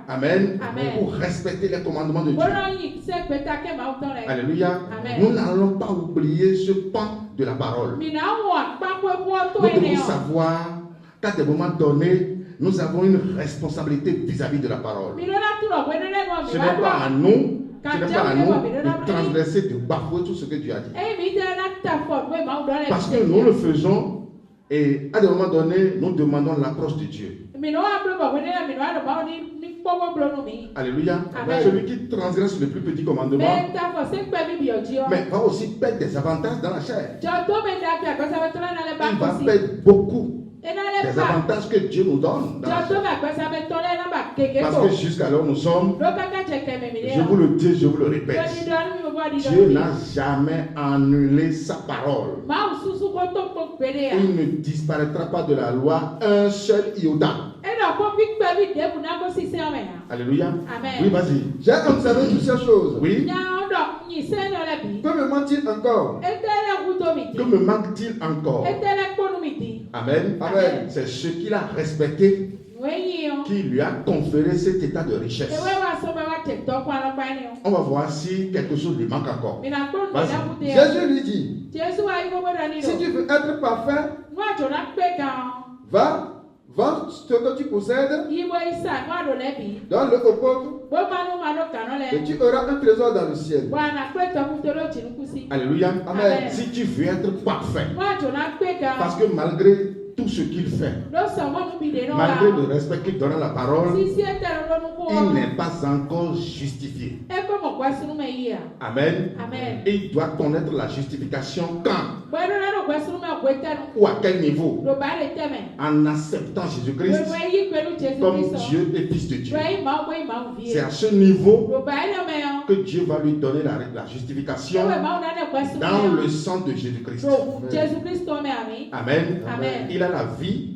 Amen. Pour respecter les commandements de Dieu. Alléluia. Nous n'allons pas oublier ce pan de la parole. Nous devons savoir qu'à des moments donnés, nous avons une responsabilité vis-à-vis de la parole. Ce n'est pas à nous. Ce n'est pas à nous de transgresser, de bafouer tout ce que Dieu a dit. Parce que nous le faisons. Et à des moments donnés, nous demandons l'approche de Dieu. Alléluia. Amen. Celui qui transgresse le plus petit commandement, mais va aussi perdre des avantages dans la chair. Il va perdre beaucoup des avantages que Dieu nous donne dans la chair. Parce que jusqu'alors nous sommes, je vous le dis, je vous le répète, Dieu n'a jamais annulé sa parole. Il ne disparaîtra pas de la loi un seul iota. Alléluia. Amen. Oui, vas-y. J'ai observé toutes ces choses. Oui. Que me manque-t-il encore? Que me manque-t-il encore? Amen. Amen. C'est ce qu'il a respecté qui lui a conféré cet état de richesse. On va voir si quelque chose lui manque encore. Vas-y. Jésus lui dit, si tu veux être parfait, va, vends ce que tu possèdes, donne-le aux pauvres, et tu auras un trésor dans le ciel. Alléluia. Amen. Si tu veux être parfait, parce que malgré tout ce qu'il fait, malgré le respect qu'il donne à la parole, il n'est pas encore justifié. Amen. Amen. Et il doit connaître la justification quand ou à quel niveau? En acceptant Jésus-Christ comme Dieu et Fils de Dieu. C'est à ce niveau que Dieu va lui donner la justification dans le sang de Jésus-Christ. Amen. Amen. Il a la vie.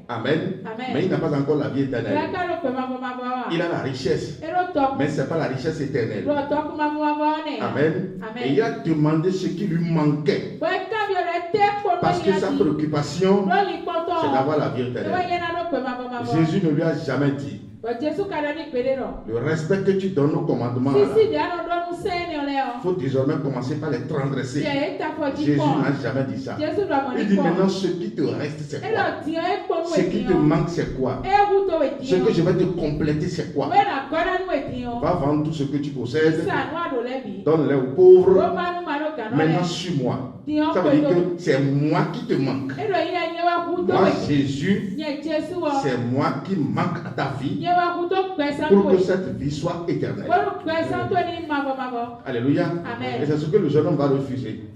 Amen. Mais il n'a pas encore la vie éternelle. Il a la richesse. Mais ce n'est pas la richesse éternelle. Amen. Et il a demandé ce qui lui manquait. Parce que sa préoccupation, c'est d'avoir la vie éternelle. Jésus ne lui a jamais dit, le respect que tu donnes au commandement, Il faut désormais commencer par les transgresser. Jésus n'a jamais dit ça. Il dit maintenant ce qui te reste c'est quoi? Ce qui te manque c'est quoi? Ce que je vais te compléter c'est quoi? Va vendre tout ce que tu possèdes, donne-les aux pauvres. Maintenant suis-moi. Ça veut dire que c'est moi qui te manque. Moi Jésus, c'est moi qui manque à ta vie pour que cette vie soit éternelle. Alléluia. Et c'est ce que le jeune homme va refuser.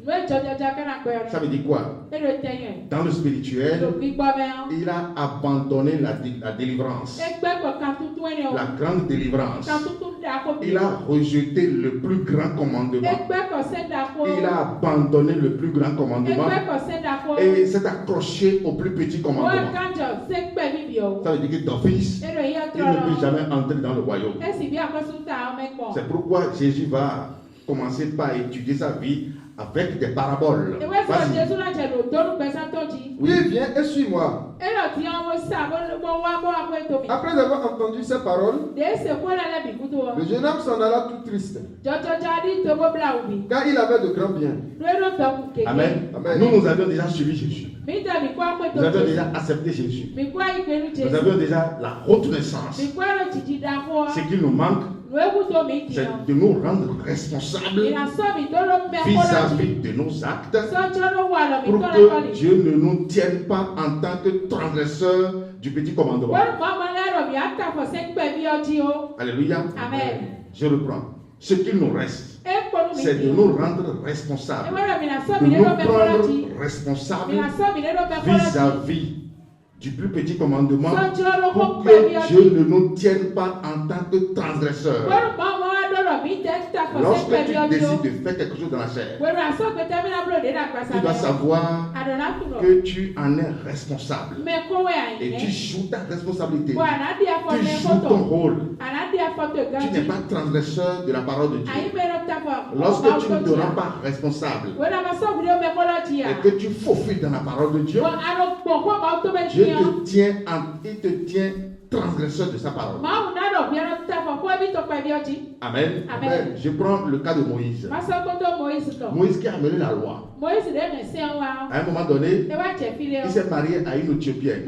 Ça veut dire quoi? Dans le spirituel, il a abandonné la délivrance, la grande délivrance. Il a rejeté le plus grand commandement. Il a abandonné le plus grand commandement et s'est accroché au plus petit commandement. Ça veut dire que d'office, il ne peut jamais entrer dans le royaume. C'est pourquoi Jésus va commencer par étudier sa vie avec des paraboles. Oui, viens et suis-moi. Après avoir entendu ces paroles, le jeune homme s'en alla tout triste, car il avait de grands biens. Amen. Amen. Nous avions déjà suivi Jésus. Nous avions déjà accepté Jésus. Nous avions déjà la reconnaissance. Ce qui nous manque, c'est de nous rendre responsables vis-à-vis de nos actes pour que Dieu ne nous tienne pas en tant que transgresseurs du petit commandement. Alléluia. Amen. Je reprends. Ce qu'il nous reste, c'est de nous rendre responsables, de nous prendre responsables vis-à-vis du plus petit commandement pour que Dieu ne nous tienne pas en tant que transgresseurs. Lorsque tu décides de faire quelque chose dans la chair, tu dois savoir que tu en es responsable et tu joues ta responsabilité, tu joues ton rôle. Tu n'es pas transgresseur de la parole de Dieu. Lorsque tu ne te rends pas responsable et que tu faufiles dans la parole de Dieu, Dieu te tient transgresseur de sa parole. Amen. Amen. Je prends le cas de Moïse. Moïse qui a amené la loi. À un moment donné, il s'est marié à une Éthiopienne.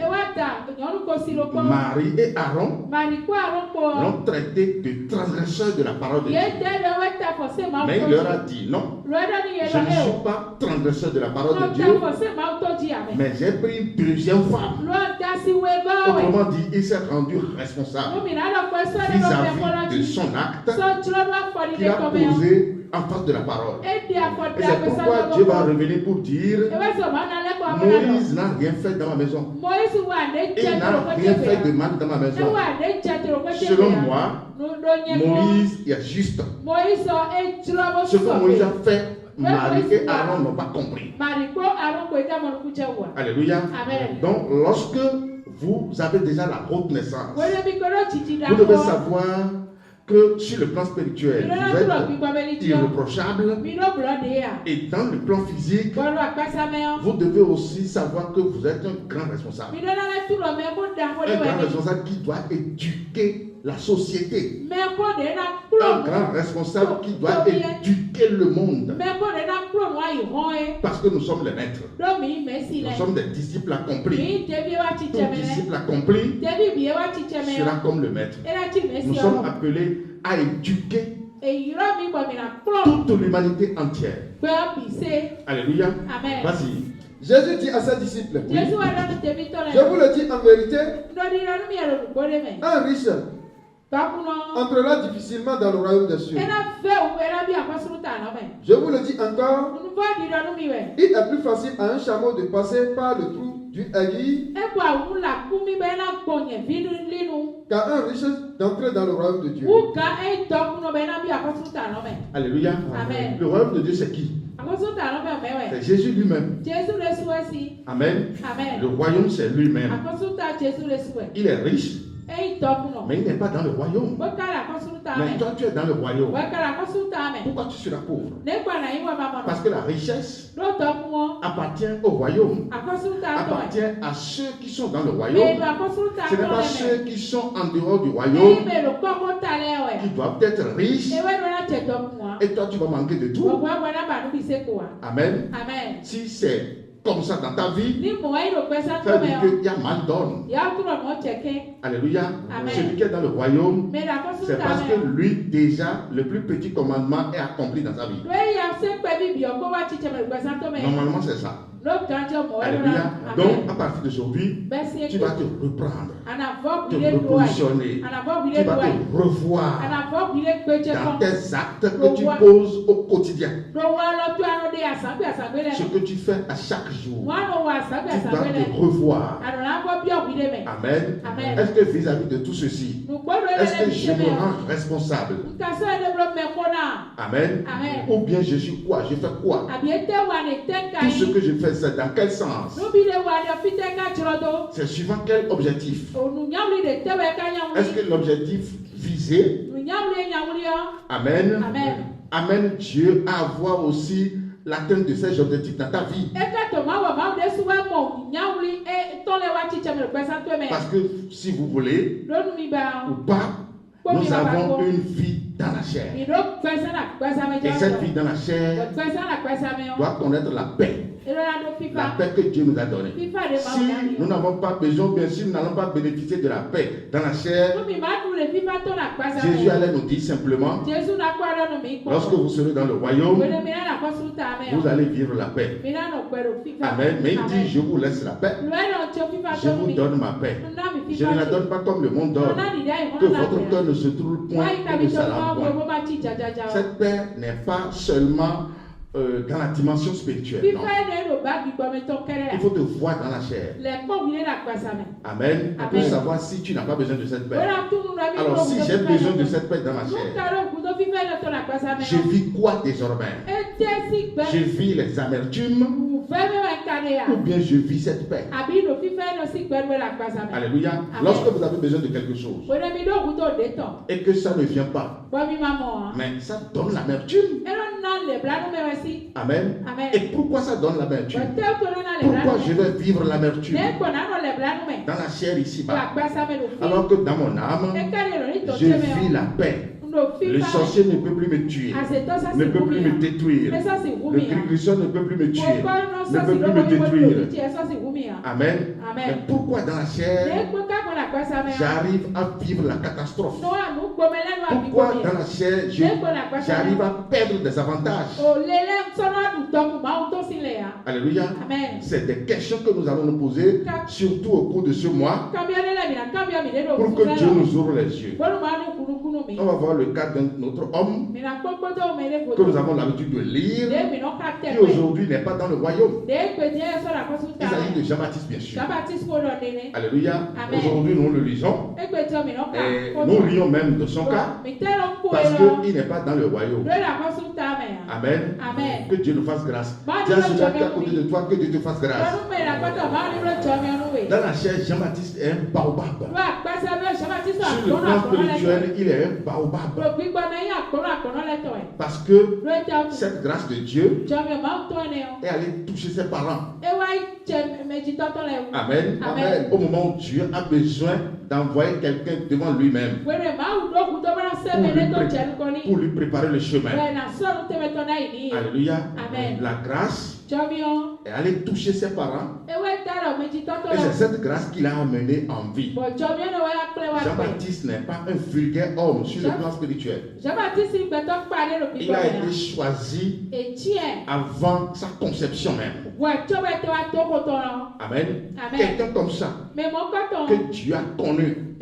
Marie et Aaron l'ont traité de transgresseur de la parole de Dieu. Mais il leur a dit non. Je ne suis pas transgresseur de la parole de Dieu, mais j'ai pris une deuxième femme. Autrement dit, il s'est rendu responsable vis-à-vis de son acte qu'il a posé en face de la parole. Et c'est pourquoi Dieu va revenir pour dire Moïse n'a rien fait dans ma maison. Il n'a rien fait de mal dans ma maison. Selon moi, Moïse est juste. Ce que Moïse a fait, Marie et Aaron n'ont pas compris. Alléluia. Donc, lorsque vous avez déjà la reconnaissance, vous devez savoir que sur le plan spirituel, vous êtes irréprochable. Et dans le plan physique, vous devez aussi savoir que vous êtes un grand responsable. Un grand responsable qui doit éduquer la société. Un grand responsable qui doit éduquer le monde. Parce que nous sommes les maîtres. Nous sommes des disciples accomplis. Tout disciple accompli sera comme le maître. Nous sommes appelés à éduquer toute l'humanité entière. Alléluia. Vas-y. Jésus dit à ses disciples, oui, je vous le dis en vérité, un riche entrera difficilement dans le royaume des cieux. Je vous le dis encore, il est plus facile à un chameau de passer par le trou du aiguille qu'à un riche d'entrer dans le royaume de Dieu. Alléluia. Amen. Le royaume de Dieu, c'est qui? C'est Jésus lui-même. Amen. Amen. Le royaume, c'est lui-même. Il est riche, mais il n'est pas dans le royaume. Mais toi, tu es dans le royaume. Pourquoi tu seras pauvre? Parce que la richesse appartient au royaume, appartient à ceux qui sont dans le royaume. Ce n'est pas ceux qui sont en dehors du royaume qui doivent être riches. Et toi, tu vas manquer de tout. Amen. Si c'est comme ça dans ta vie, ça veut dire qu'il y a mal donne. Alléluia. Celui qui est dans le royaume, c'est parce que lui, déjà, le plus petit commandement est accompli dans sa vie. Normalement, c'est ça. Alléluia. Donc, à partir d'aujourd'hui, tu vas te reprendre, te repositionner, tu vas te revoir dans tes actes que tu poses au quotidien. Ce que tu fais à chaque jour, tu dois te revoir. Amen. Est-ce que vis-à-vis de tout ceci, est-ce que je me rends responsable? Amen. Ou bien je suis quoi? Je fais quoi? Tout ce que je fais, c'est dans quel sens? C'est suivant quel objectif? Est-ce que l'objectif visé amène Dieu à avoir aussi l'atteinte de ces objectifs dans ta vie? Parce que si vous voulez ou pas, nous avons une vie dans la chair. Et cette vie dans la chair doit connaître la paix. La paix que Dieu nous a donnée. Si nous n'avons pas besoin, bien sûr, nous n'allons pas bénéficier de la paix dans la chair. Jésus allait nous dire simplement, lorsque vous serez dans le royaume, vous allez vivre la paix. Amen. Mais il dit, je vous laisse la paix. Je vous donne ma paix. Je ne la donne pas comme le monde donne. Que votre cœur ne se trouble point et ne s'alarme point. Cette paix n'est pas seulement dans la dimension spirituelle. Non. Il faut te voir dans la chair. Amen. On peut savoir si tu n'as pas besoin de cette paix. Alors si j'ai besoin de cette paix dans ma chair, je vis quoi désormais? Je vis les amertumes ou bien je vis cette paix? Alléluia. Lorsque vous avez besoin de quelque chose et que ça ne vient pas, mais ça donne l'amertume. Amen. Et pourquoi ça donne l'amertume? Pourquoi je vais vivre l'amertume dans la chair ici-bas, alors que dans mon âme, je vis la paix? Le sorcier ne peut plus me tuer, ne peut plus me détruire. Le grégrisson ne peut plus me tuer, ne peut plus me détruire. Amen. Mais pourquoi dans la chair, j'arrive à vivre la catastrophe? Pourquoi dans la chair, j'arrive à perdre des avantages? Alléluia. C'est des questions que nous allons nous poser, surtout au cours de ce mois, pour que Dieu nous ouvre les yeux. On va voir le cas d'un autre homme que nous avons l'habitude de lire, qui aujourd'hui n'est pas dans le royaume. Il s'agit de Jean-Baptiste, bien sûr. Alléluia. Aujourd'hui, nous le lisons. Et nous rions même de son cas, parce qu'il n'est pas dans le royaume. Amen. Que Dieu nous fasse grâce. Dis à celui qui est à côté de toi, que Dieu te fasse grâce. Dans la chair, Jean-Baptiste est un baobab. Sur le plan spirituel, il est un baobab. Parce que cette grâce de Dieu est allée toucher ses parents. Amen. Au moment où Dieu a besoin d'envoyer quelqu'un devant lui-même pour lui préparer le chemin. Alléluia. La grâce est allée toucher ses parents. Et c'est cette grâce qui l'a amené en vie. Jean-Baptiste n'est pas un vulgaire homme sur le plan spirituel. Il a été choisi avant sa conception même. Amen. Quelqu'un comme ça que Dieu a connu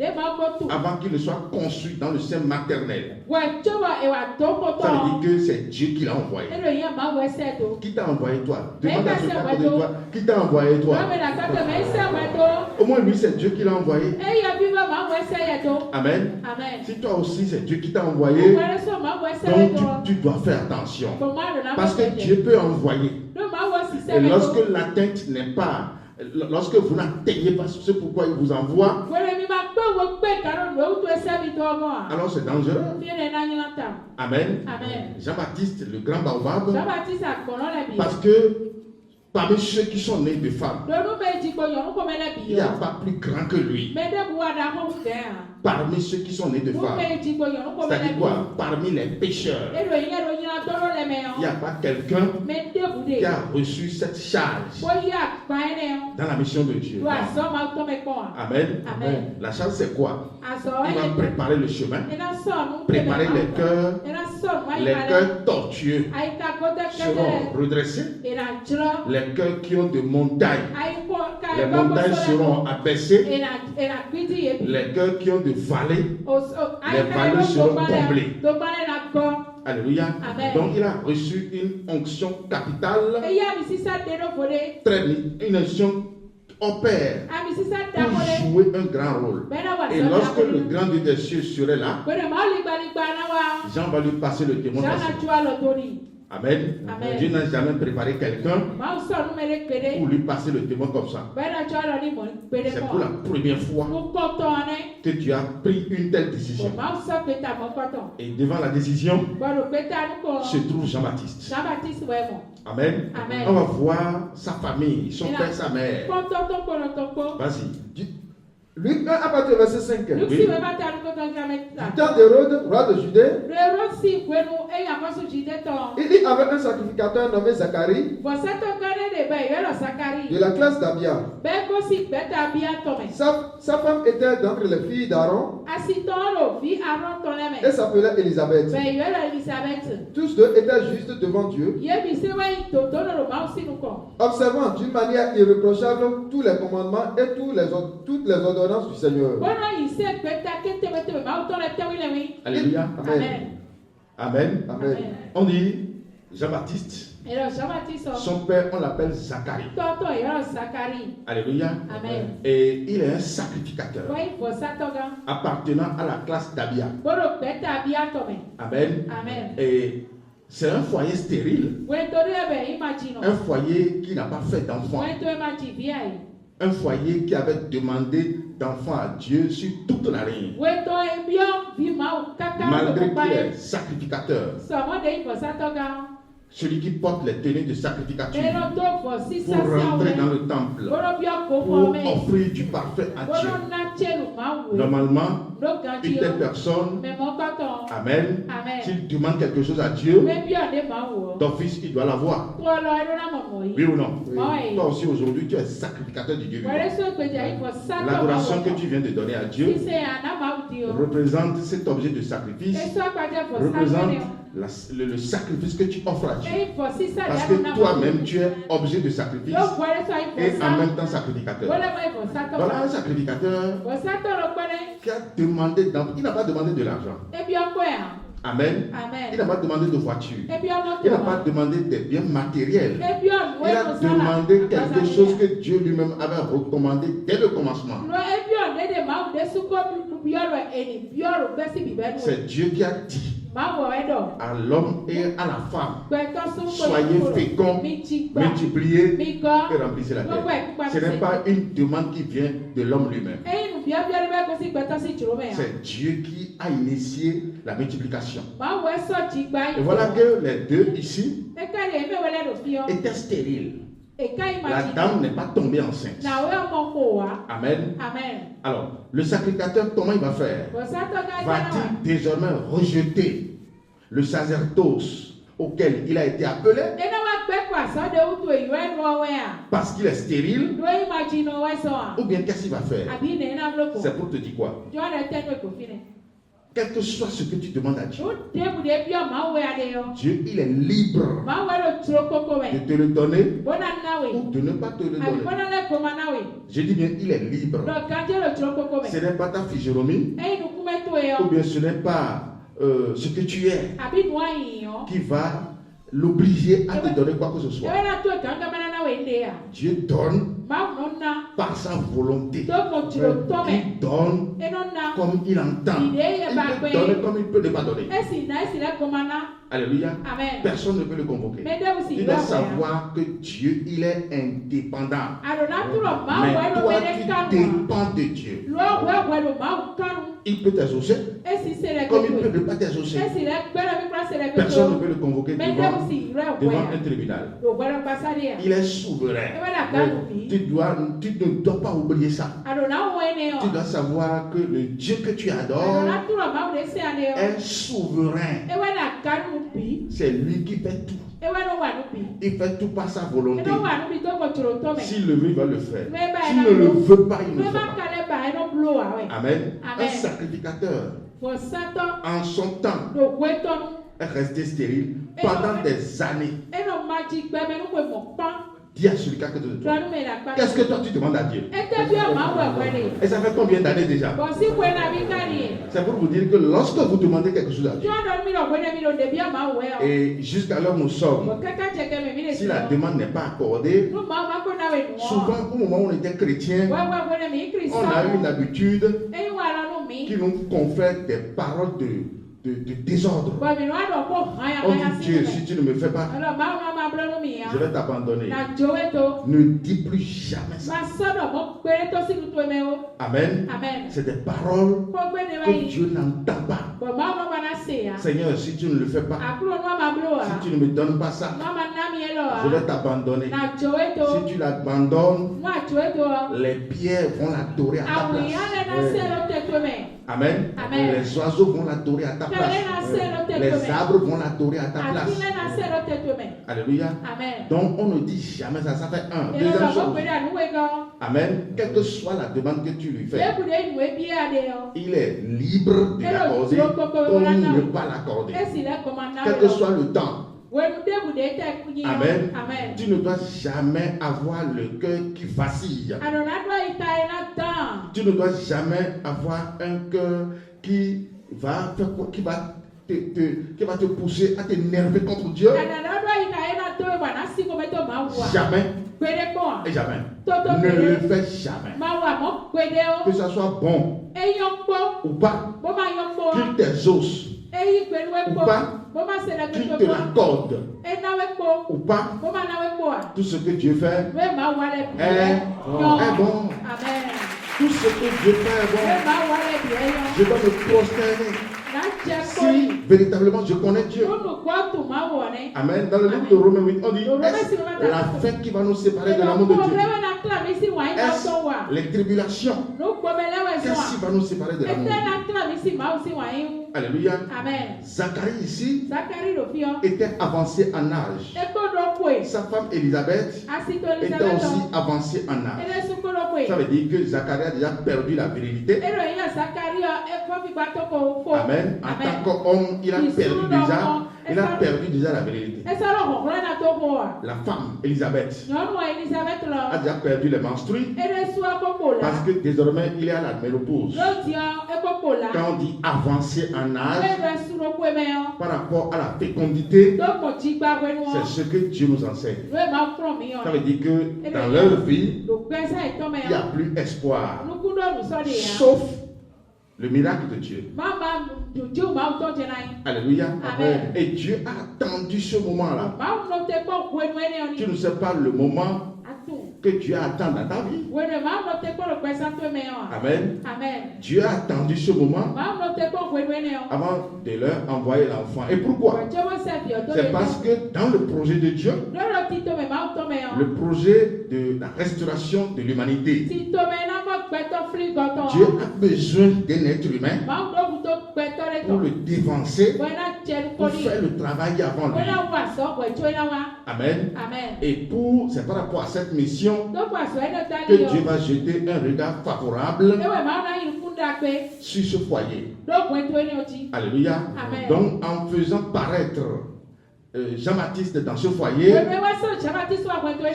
avant qu'il ne soit conçu dans le sein maternel. Ça veut dire que c'est Dieu qui l'a envoyé. Qui t'a envoyé toi? Demande à celui à côté de toi. Qui t'a envoyé toi? Au moins lui, c'est Dieu qui l'a envoyé. Amen. Si toi aussi c'est Dieu qui t'a envoyé, donc tu dois faire attention. Parce que Dieu peut envoyer. Et lorsque l'atteinte n'est pas, lorsque vous n'atteignez pas ce pourquoi il vous envoie, alors c'est dangereux. Amen. Jean-Baptiste, le grand baobab, parce que parmi ceux qui sont nés de femmes, il n'y a pas plus grand que lui. Parmi ceux qui sont nés de femmes, c'est-à-dire quoi? Parmi les pécheurs, il n'y a pas quelqu'un qui a reçu cette charge dans la mission de Dieu. Amen. La charge, c'est quoi? Il va préparer le chemin, préparer les cœurs tortueux seront redressés, les cœurs qui ont de montagnes, les montagnes seront abaissées, les cœurs qui ont de vallées, les vallées seront comblées. Alléluia. Donc il a reçu une onction capitale, une onction opère pour jouer un grand rôle. Et lorsque le grand Dieu des cieux serait là, Jean va lui passer le témoin. Amen. Dieu n'a jamais préparé quelqu'un pour lui passer le témoin comme ça. C'est pour la première fois que tu as pris une telle décision. Et devant la décision se trouve Jean-Baptiste. Amen. On va voir sa famille, son père, sa mère. Vas-y. Luc 1 à partir du verset 5. Oui. Du temps d'Hérode, roi de Judée, il y avait un sacrificateur nommé Zacharie de la classe d'Abia. Sa femme était d'entre les filles d'Aaron et s'appelait Élisabeth. Tous deux étaient justes devant Dieu, observant d'une manière irréprochable tous les commandements et toutes les ordonnances du Seigneur. Alléluia. Amen. On dit Jean-Baptiste. Son père, on l'appelle Zacharie. Alléluia. Et il est un sacrificateur appartenant à la classe d'Abia. Amen. Et c'est un foyer stérile. Un foyer qui n'a pas fait d'enfant. Un foyer qui avait demandé d'enfant à Dieu sur toute la ligne. Malgré qu'il est sacrificateur, celui qui porte les tenues de sacrificature pour rentrer dans le temple, pour offrir du parfait à Dieu. Normalement, une telle personne, amen, s'il demande quelque chose à Dieu, d'office, il doit l'avoir. Oui ou non? Oui. Toi aussi, aujourd'hui, tu es sacrificateur du Dieu vivant. L'adoration que tu viens de donner à Dieu représente cet objet de sacrifice, représente le sacrifice que tu offres à Dieu. Parce que toi-même, tu es objet de sacrifice et en même temps sacrificateur. Voilà un sacrificateur qui a demandé, il n'a pas demandé de l'argent. Amen. Il n'a pas demandé de voiture. Il n'a pas demandé des biens matériels. Il a demandé quelque chose que Dieu lui-même avait recommandé dès le commencement. C'est Dieu qui a dit à l'homme et à la femme, soyez féconds, multipliez et remplissez la terre. Ce n'est pas une demande qui vient de l'homme lui-même. C'est Dieu qui a initié la multiplication. Et voilà que les deux ici étaient stériles. La dame n'est pas tombée enceinte. Amen. Alors, le sacrificateur, comment il va faire? Va-t-il désormais rejeter le sacerdoce auquel il a été appelé parce qu'il est stérile? Ou bien qu'est-ce qu'il va faire? C'est pour te dire quoi? Quel que soit ce que tu demandes à Dieu, Dieu, il est libre de te le donner ou de ne pas te le donner. Je dis bien, il est libre. Ce n'est pas ta physionomie ou bien ce n'est pas ce que tu es qui va l'obliger à te donner quoi que ce soit. Dieu donne par sa volonté. Il donne comme il entend. Il peut donner comme il peut ne pas donner. Alléluia. Amen. Personne ne peut le convoquer. Tu dois savoir que Dieu, il est indépendant. Mais toi, tu dépends de Dieu. Il peut t'exaucer comme il peut ne pas t'exaucer. Personne ne peut le convoquer devant un tribunal. Il est souverain. Tu ne dois pas oublier ça. Tu dois savoir que le Dieu que tu adores est souverain. C'est lui qui fait tout. Il fait tout par sa volonté. S'il le veut, il va le faire. S'il ne le veut pas, il ne le fait pas. Amen. Un sacrificateur, en son temps, est resté stérile pendant des années. Dis à celui qui a côté de toi. Qu'est-ce que toi tu demandes à Dieu? Et ça fait combien d'années déjà? C'est pour vous dire que lorsque vous demandez quelque chose à Dieu, et jusqu'alors nous sommes, si la demande n'est pas accordée, souvent au moment où on était chrétien, on a eu une habitude qui nous confère des paroles de désordre. On dit Dieu, si tu ne me fais pas, je vais t'abandonner. Ne dis plus jamais ça. Amen. C'est des paroles que Dieu n'entend pas. Seigneur, si tu ne le fais pas, si tu ne me donnes pas ça, je vais t'abandonner. Si tu l'abandonnes, les pierres vont l'adorer à ta place. Amen. Les oiseaux vont l'adorer à ta place. Les arbres vont l'adorer à ta place. Alléluia. Donc on ne dit jamais ça. Ça fait un. Deuxième chose. Amen. Quelle que soit la demande que tu lui fais, il est libre de l'accorder ou ne pas l'accorder. Quel que soit le temps. Amen. Tu ne dois jamais avoir le cœur qui vacille. Tu ne dois jamais avoir un cœur qui va te pousser à t'énerver contre Dieu. Jamais. Et jamais. Ne le fais jamais. Que ça soit bon ou pas, qu'il t'exauce ou pas, qu'il te l'accorde ou pas, tout ce que Dieu fait est bon. Tout ce que Dieu fait est bon. Je dois me prosterner si véritablement je connais Dieu. Amen. Dans le livre de Romains 8, on dit, est-ce la fin qui va nous séparer de l'amour de Dieu? Est-ce les tribulations? Qu'est-ce qui va nous séparer de l'amour de Dieu? Alléluia. Zacharie ici était avancé en âge. Sa femme Élisabeth était aussi avancée en âge. Ça veut dire que Zacharie a déjà perdu la virilité. Amen. En tant qu'homme, il a perdu déjà la virilité. La femme Élisabeth a déjà perdu les menstrues parce que désormais il est à la ménopause. Quand on dit avancer en âge par rapport à la fécondité, c'est ce que Dieu nous enseigne. Ça veut dire que dans leur vie, il n'y a plus espoir, sauf le miracle de Dieu. Alléluia. Amen. Et Dieu a attendu ce moment-là. Tu ne sais pas le moment que Dieu attend dans ta vie. Amen. Dieu a attendu ce moment avant de leur envoyer l'enfant. Et pourquoi? C'est parce que dans le projet de Dieu, le projet de la restauration de l'humanité, Dieu a besoin d'un être humain pour le dévancer, pour faire le travail avant lui. Amen. Et c'est par rapport à cette mission que Dieu va jeter un regard favorable sur ce foyer. Alléluia. Donc en faisant paraître Jean-Baptiste dans ce foyer,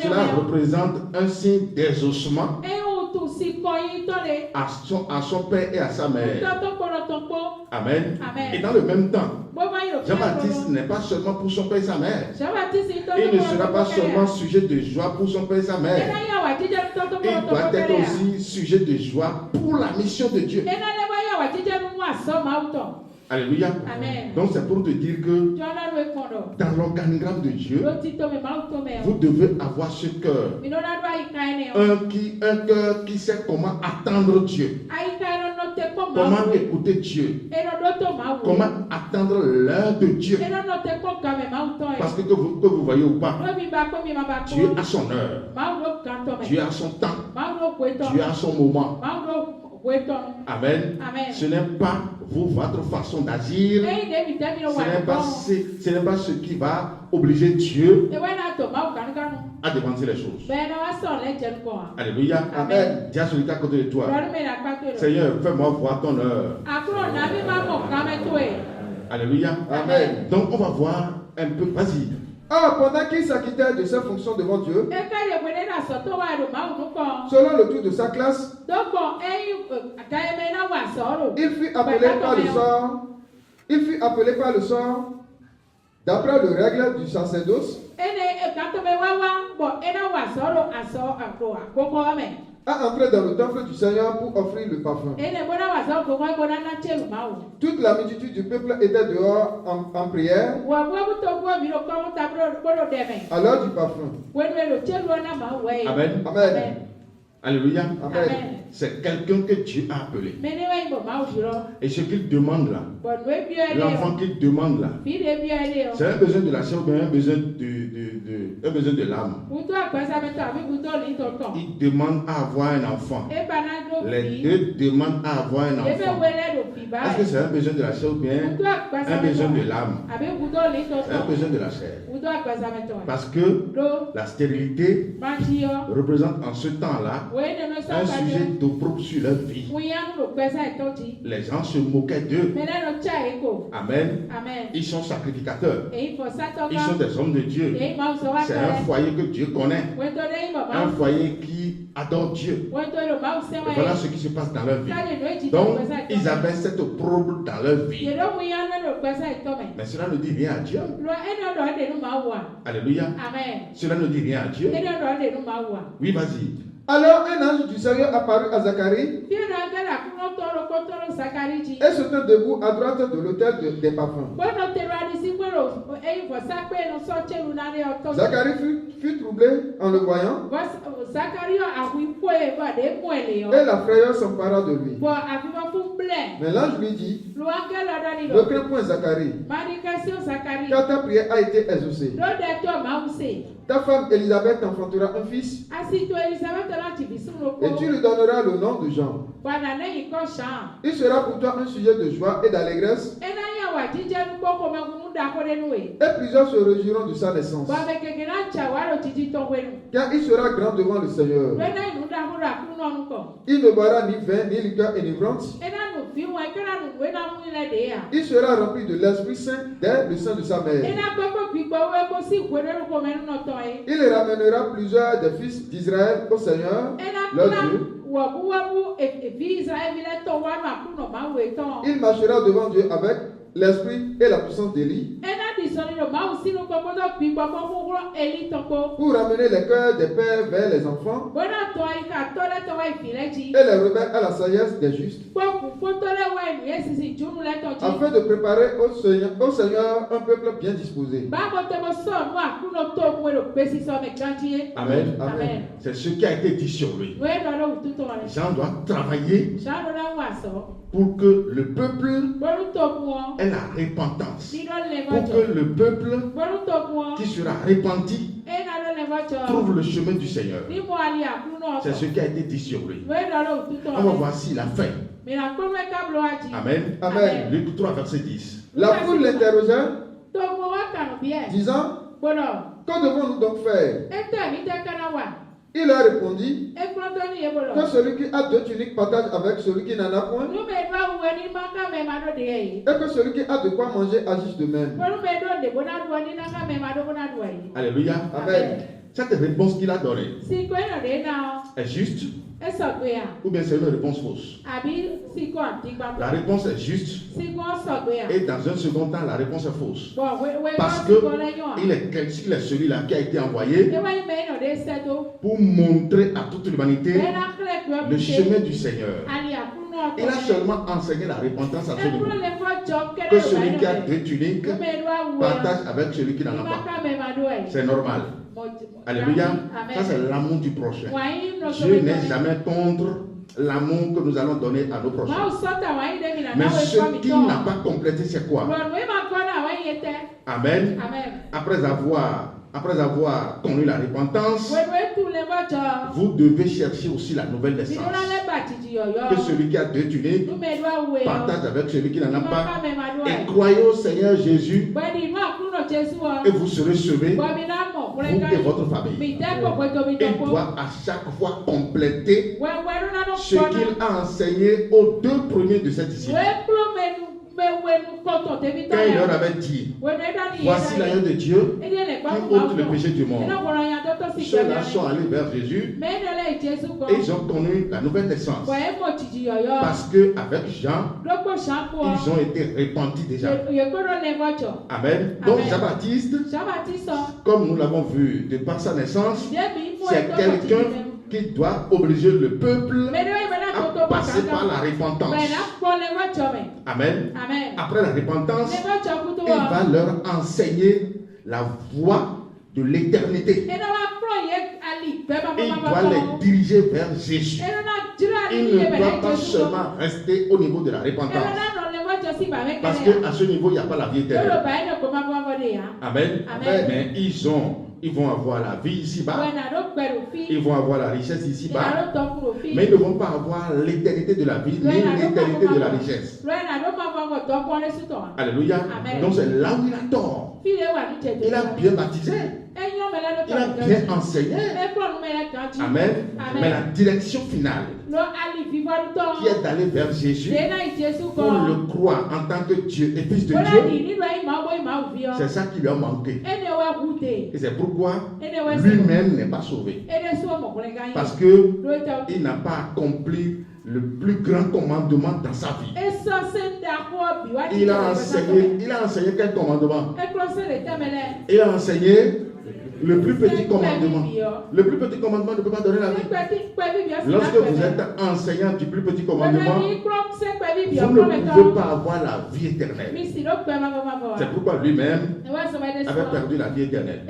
cela représente un signe d'exaucement à son père et à sa mère. Amen. Et dans le même temps, Jean-Baptiste n'est pas seulement pour son père et sa mère. Il ne sera pas seulement sujet de joie pour son père et sa mère. Il doit être aussi sujet de joie pour la mission de Dieu. Alléluia. Amen. Donc c'est pour te dire que dans l'organigramme de Dieu, vous devez avoir ce cœur. Un cœur qui sait comment attendre Dieu. Comment écouter Dieu. Comment attendre l'heure de Dieu. Parce que vous voyez ou pas, Dieu a son heure. Dieu a son temps. Dieu a son moment. Amen. Ce n'est pas votre façon d'agir. Ce n'est pas ce qui va obliger Dieu à dévancer les choses. Alléluia. Amen. Dis à celui qui est à côté de toi, Seigneur, fais-moi voir ton heure. Alléluia. Amen. Donc on va voir un peu. Vas-y. Ah, pendant qu'il s'acquittait de ses fonctions devant Dieu, selon le tour de sa classe, il fut appelé par le sort, d'après le règle du sacerdoce, à entrer dans le temple du Seigneur pour offrir le parfum. Toute la multitude du peuple était dehors en prière à l'heure du parfum. Amen. Amen. Alléluia. Amen. C'est quelqu'un que Dieu a appelé. Et ce qu'il demande là, l'enfant qu'il demande là, c'est un besoin de la chair ou bien un besoin de l'âme. Il demande à avoir un enfant. Les deux demandent à avoir un enfant. Est-ce que c'est un besoin de la chair ou bien un besoin de l'âme? C'est un besoin de la chair. Parce que la stérilité représente en ce temps-là un sujet d'opprobre sur leur vie. Les gens se moquaient d'eux. Amen. Ils sont sacrificateurs. Ils sont des hommes de Dieu. C'est un foyer que Dieu connaît. Un foyer qui adore Dieu. Et voilà ce qui se passe dans leur vie. Donc, ils avaient cette opprobre dans leur vie. Mais cela ne dit rien à Dieu. Alléluia. Cela ne dit rien à Dieu. Oui, vas-y. Alors un ange du Seigneur apparut à Zacharie et se tint debout à droite de l'autel des parfums. Zacharie fut troublé en le voyant et la frayeur s'empara de lui. Mais l'ange lui dit: ne crains point, Zacharie, car ta prière a été exaucée. Ta femme Élisabeth t'enfantera un fils et tu lui donneras le nom de Jean. Il sera pour toi un sujet de joie et d'allégresse et plusieurs se réjouiront de sa naissance, car il sera grand devant le Seigneur. Il ne boira ni vin ni liqueur inivrante. Il sera rempli de l'Esprit Saint dès le sein de sa mère. Il ramènera plusieurs des fils d'Israël au Seigneur, leur Dieu. Il marchera devant Dieu avec l'esprit et la puissance d'Élie pour ramener les cœurs des pères vers les enfants et les rebelles à la sagesse des justes, afin de préparer au Seigneur un peuple bien disposé. Amen. Amen. C'est ce qui a été dit sur lui. Jean doit travailler pour que le peuple ait la repentance. Pour que le peuple qui sera repenti trouve le chemin du Seigneur. C'est ce qui a été dit sur lui. On va voir s'il a fait. Amen. Amen. Luc 3, verset 10. La foule l'interrogea, disant: que devons-nous donc faire? Il leur répondit que celui qui a 2 tuniques partage avec celui qui n'en a point, et que celui qui a de quoi manger agisse de même. Alléluia. Amen. Cette réponse qu'il a donnée est juste ou bien c'est une réponse fausse? La réponse est juste et dans un second temps la réponse est fausse. Parce que il est celui-là qui a été envoyé pour montrer à toute l'humanité le chemin du Seigneur. Il a seulement enseigné la repentance à ce niveau. Que celui qui a 2 tuniques partage avec celui qui n'en a pas. C'est normal. Alléluia. Ça, c'est l'amour du prochain. Dieu n'est jamais contre l'amour que nous allons donner à nos prochains. Mais ce qu'il n'a pas complété, c'est quoi? Amen. Après avoir connu la repentance, vous devez chercher aussi la nouvelle naissance. Que celui qui a 2 tuniques partage avec celui qui n'en a pas. Et croyez au Seigneur Jésus et vous serez sauvés, vous et votre famille. Il doit à chaque fois compléter ce qu'il a enseigné aux 2 premiers de cette discipline. Quand il leur avait dit, voici l'agneau de Dieu qui ôte le péché du monde. Ceux-là sont allés vers Jésus et ils ont connu la nouvelle naissance. Parce qu'avec Jean, ils ont été repentis déjà. Amen. Donc Jean-Baptiste, comme nous l'avons vu de par sa naissance, c'est quelqu'un qui doit obliger le peuple à passer par la repentance. Amen. Après la repentance, il va leur enseigner la voie de l'éternité. Il doit les diriger vers Jésus. Il ne doit pas seulement rester au niveau de la repentance. Parce qu'à ce niveau, il n'y a pas la vie éternelle. Amen. Mais ils vont avoir la vie ici-bas. Ils vont avoir la richesse ici-bas. Mais ils ne vont pas avoir l'éternité de la vie, ni l'éternité de la richesse. Alléluia. Donc c'est là où il a tort. Il a bien baptisé. Il a bien enseigné. Amen. Mais la direction finale, qui est d'aller vers Jésus pour le croire en tant que Dieu et Fils de Dieu, c'est ça qui lui a manqué. Et c'est pourquoi lui-même n'est pas sauvé. Parce qu'il n'a pas accompli le plus grand commandement dans sa vie. Il a enseigné quel commandement? Il a enseigné le plus petit commandement. Le plus petit commandement ne peut pas donner la vie. Lorsque vous êtes enseignant du plus petit commandement, vous ne pouvez pas avoir la vie éternelle. C'est pourquoi lui-même avait perdu la vie éternelle.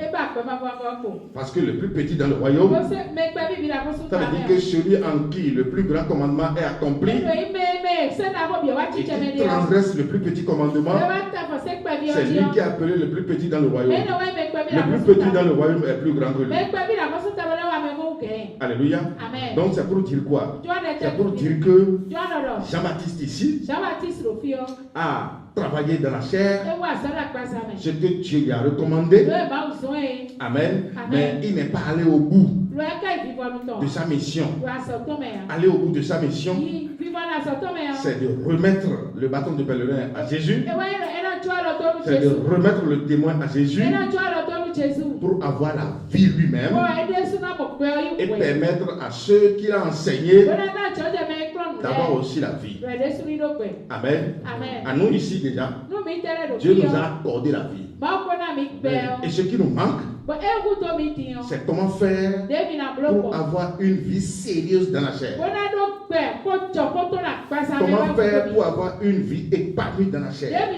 Parce que le plus petit dans le royaume, ça veut dire que celui en qui le plus grand commandement est accompli, et qui transgresse le plus petit commandement, c'est lui qui est appelé le plus petit dans le royaume. Le plus petit dans le royaume est plus grand que lui. Alléluia. Donc c'est pour dire quoi? C'est pour dire que Jean-Baptiste ici a travaillé dans la chair, ce que Dieu lui a recommandé. Amen. Mais il n'est pas allé au bout de sa mission. Aller au bout de sa mission, c'est de remettre le bâton de pèlerin à Jésus. C'est de remettre le témoin à Jésus pour avoir la vie lui-même et permettre à ceux qu'il a enseignés d'avoir aussi la vie. Amen. À nous ici déjà, Dieu nous a accordé la vie. Et ce qui nous manque, c'est comment faire pour avoir une vie sérieuse dans la chair. Comment faire pour avoir une vie épanouie dans la chair.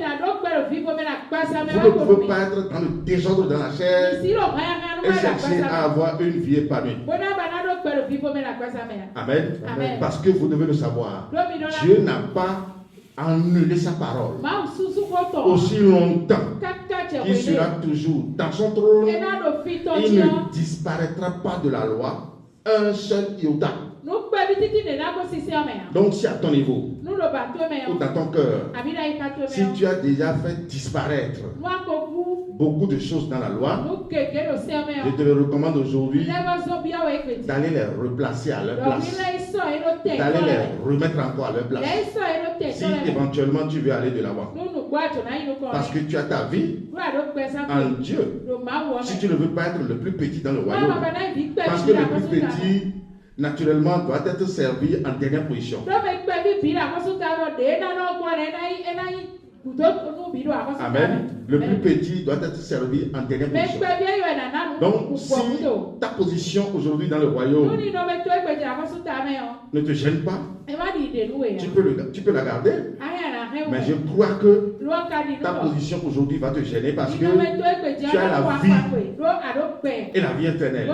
Vous ne pouvez pas être dans le désordre dans la chair et chercher à avoir une vie épanouie. Amen. Parce que vous devez le savoir, Dieu n'a pas annulé sa parole aussi longtemps qu'il sera toujours dans son trône. Il ne disparaîtra pas de la loi un seul iota. Donc si à ton niveau ou dans ton cœur, si tu as déjà fait disparaître beaucoup de choses dans la loi, je te le recommande aujourd'hui d'aller les replacer à leur place, d'aller les remettre encore à leur place, si éventuellement tu veux aller de l'avant. Parce que tu as ta vie en Dieu. Si tu ne veux pas être le plus petit dans le royaume, parce que le plus petit naturellement doit être servi en dernière position. Amen. Le plus petit doit être servi en dernière position. Donc, si ta position aujourd'hui dans le royaume ne te gêne pas, tu peux la garder. Mais je crois que ta position aujourd'hui va te gêner parce que tu as la vie et la vie éternelle.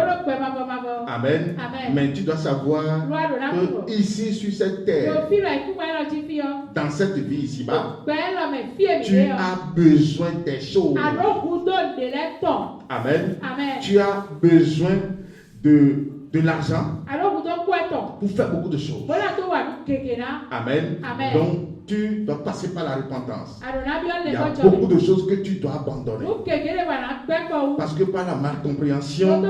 Amen. Mais tu dois savoir que ici sur cette terre, dans cette vie ici-bas, tu as besoin des choses. Amen. Tu as besoin de l'argent pour faire beaucoup de choses. Amen. Donc, tu dois passer par la repentance. Il y a beaucoup de choses que tu dois abandonner. Parce que par la malcompréhension,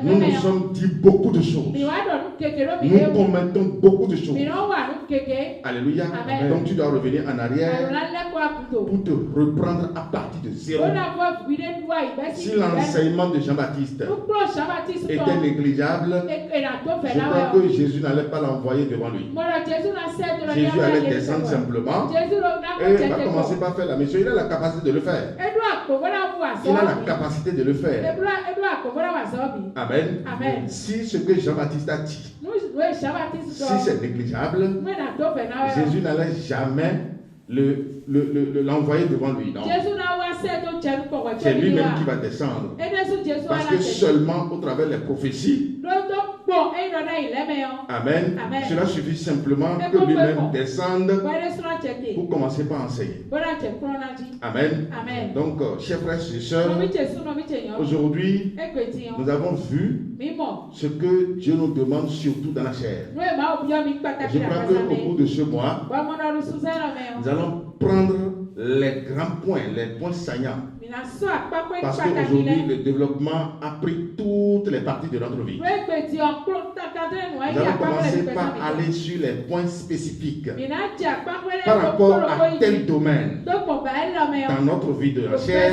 nous nous sommes dit beaucoup de choses. Nous commettons beaucoup de choses. Alléluia. Donc tu dois revenir en arrière pour te reprendre à partir de zéro. Si l'enseignement de Jean-Baptiste était négligeable, je crois que Jésus n'allait pas l'envoyer devant lui. Jésus allait descendre simplement et va commencer par faire la mission. Il a la capacité de le faire. Il a la capacité de le faire. Amen. Si ce que Jean-Baptiste a dit, si c'est négligeable, Jésus n'allait jamais l'envoyer devant lui. Non. C'est lui-même qui va descendre. Parce que seulement au travers des prophéties, Amen. Cela suffit simplement que lui-même descende pour commencer par enseigner. Amen. Donc, chers frères et sœurs, aujourd'hui, nous avons vu ce que Dieu nous demande surtout dans la chair. Je crois qu'au cours de ce mois, nous allons prendre les grands points, les points saillants. Parce qu'aujourd'hui, le développement a pris toutes les parties de notre vie. Nous allons commencer par aller sur les points spécifiques par rapport à tel domaine dans notre vie de la chair.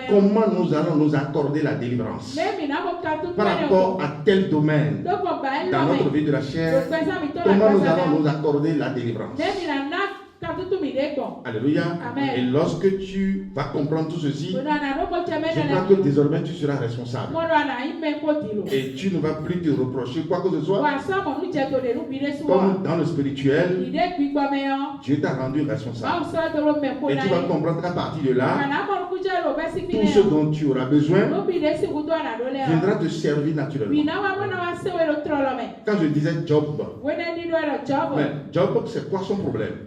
Comment nous allons nous accorder la délivrance par rapport à tel domaine dans notre vie de la chair. Comment nous allons nous accorder la délivrance. Alléluia. Et lorsque tu vas comprendre tout ceci, je crois que désormais tu seras responsable. Et tu ne vas plus te reprocher quoi que ce soit. Comme dans le spirituel, Dieu t'a rendu responsable. Et tu vas comprendre qu'à partir de là, tout ce dont tu auras besoin viendra te servir naturellement. Quand je disais Job, mais Job, c'est quoi son problème?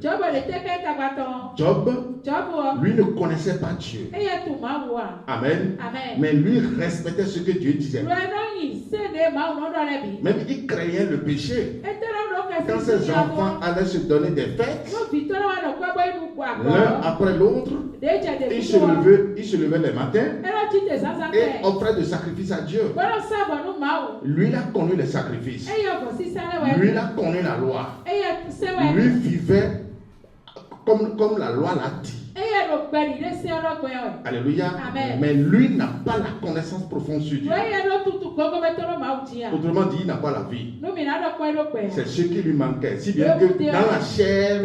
Job, lui ne connaissait pas Dieu. Amen. Mais lui respectait ce que Dieu disait. Même il craignait le péché. Quand ses enfants allaient se donner des fêtes, l'un après l'autre, il se levait les matins et offrait des sacrifices à Dieu. Lui, il a connu les sacrifices. Lui, il a connu la loi. Lui vivait comme la loi l'a dit. Alléluia. Amen. Mais lui n'a pas la connaissance profonde sur Dieu. Autrement dit, il n'a pas la vie. C'est ce qui lui manquait. Si bien que dans la chair,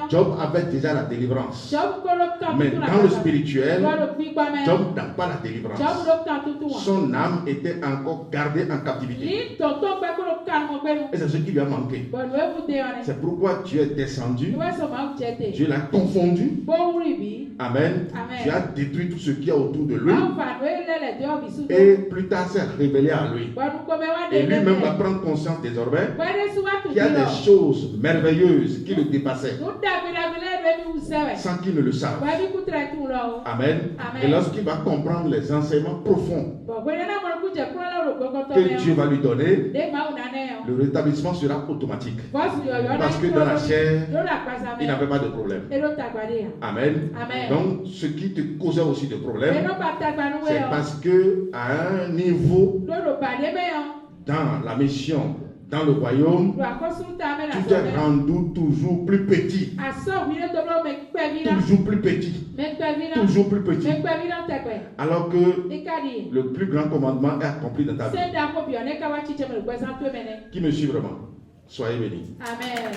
Job avait déjà la délivrance. Mais dans le spirituel, Job n'a pas la délivrance. Son âme était encore gardée en captivité. Et c'est ce qui lui a manqué. C'est pourquoi Dieu est descendu. Dieu l'a confondu. Amen. Dieu a détruit tout ce qu'il y a autour de lui. Et plus tard s'est révélé à lui. Et lui-même va prendre conscience désormais qu'il y a des choses merveilleuses qui le dépassaient sans qu'il ne le sache. Amen. Et lorsqu'il va comprendre les enseignements profonds que Dieu va lui donner, le rétablissement sera automatique. Parce que dans la chair, il n'avait pas de problème. Amen. Donc, ce qui te causait aussi de problèmes, c'est parce que à un niveau dans la mission, dans le royaume, tu t'es rendu toujours plus petit. Toujours plus petit. Toujours plus petit. Alors que le plus grand commandement est accompli dans ta vie. Qui me suit vraiment? Soyez bénis. Amen.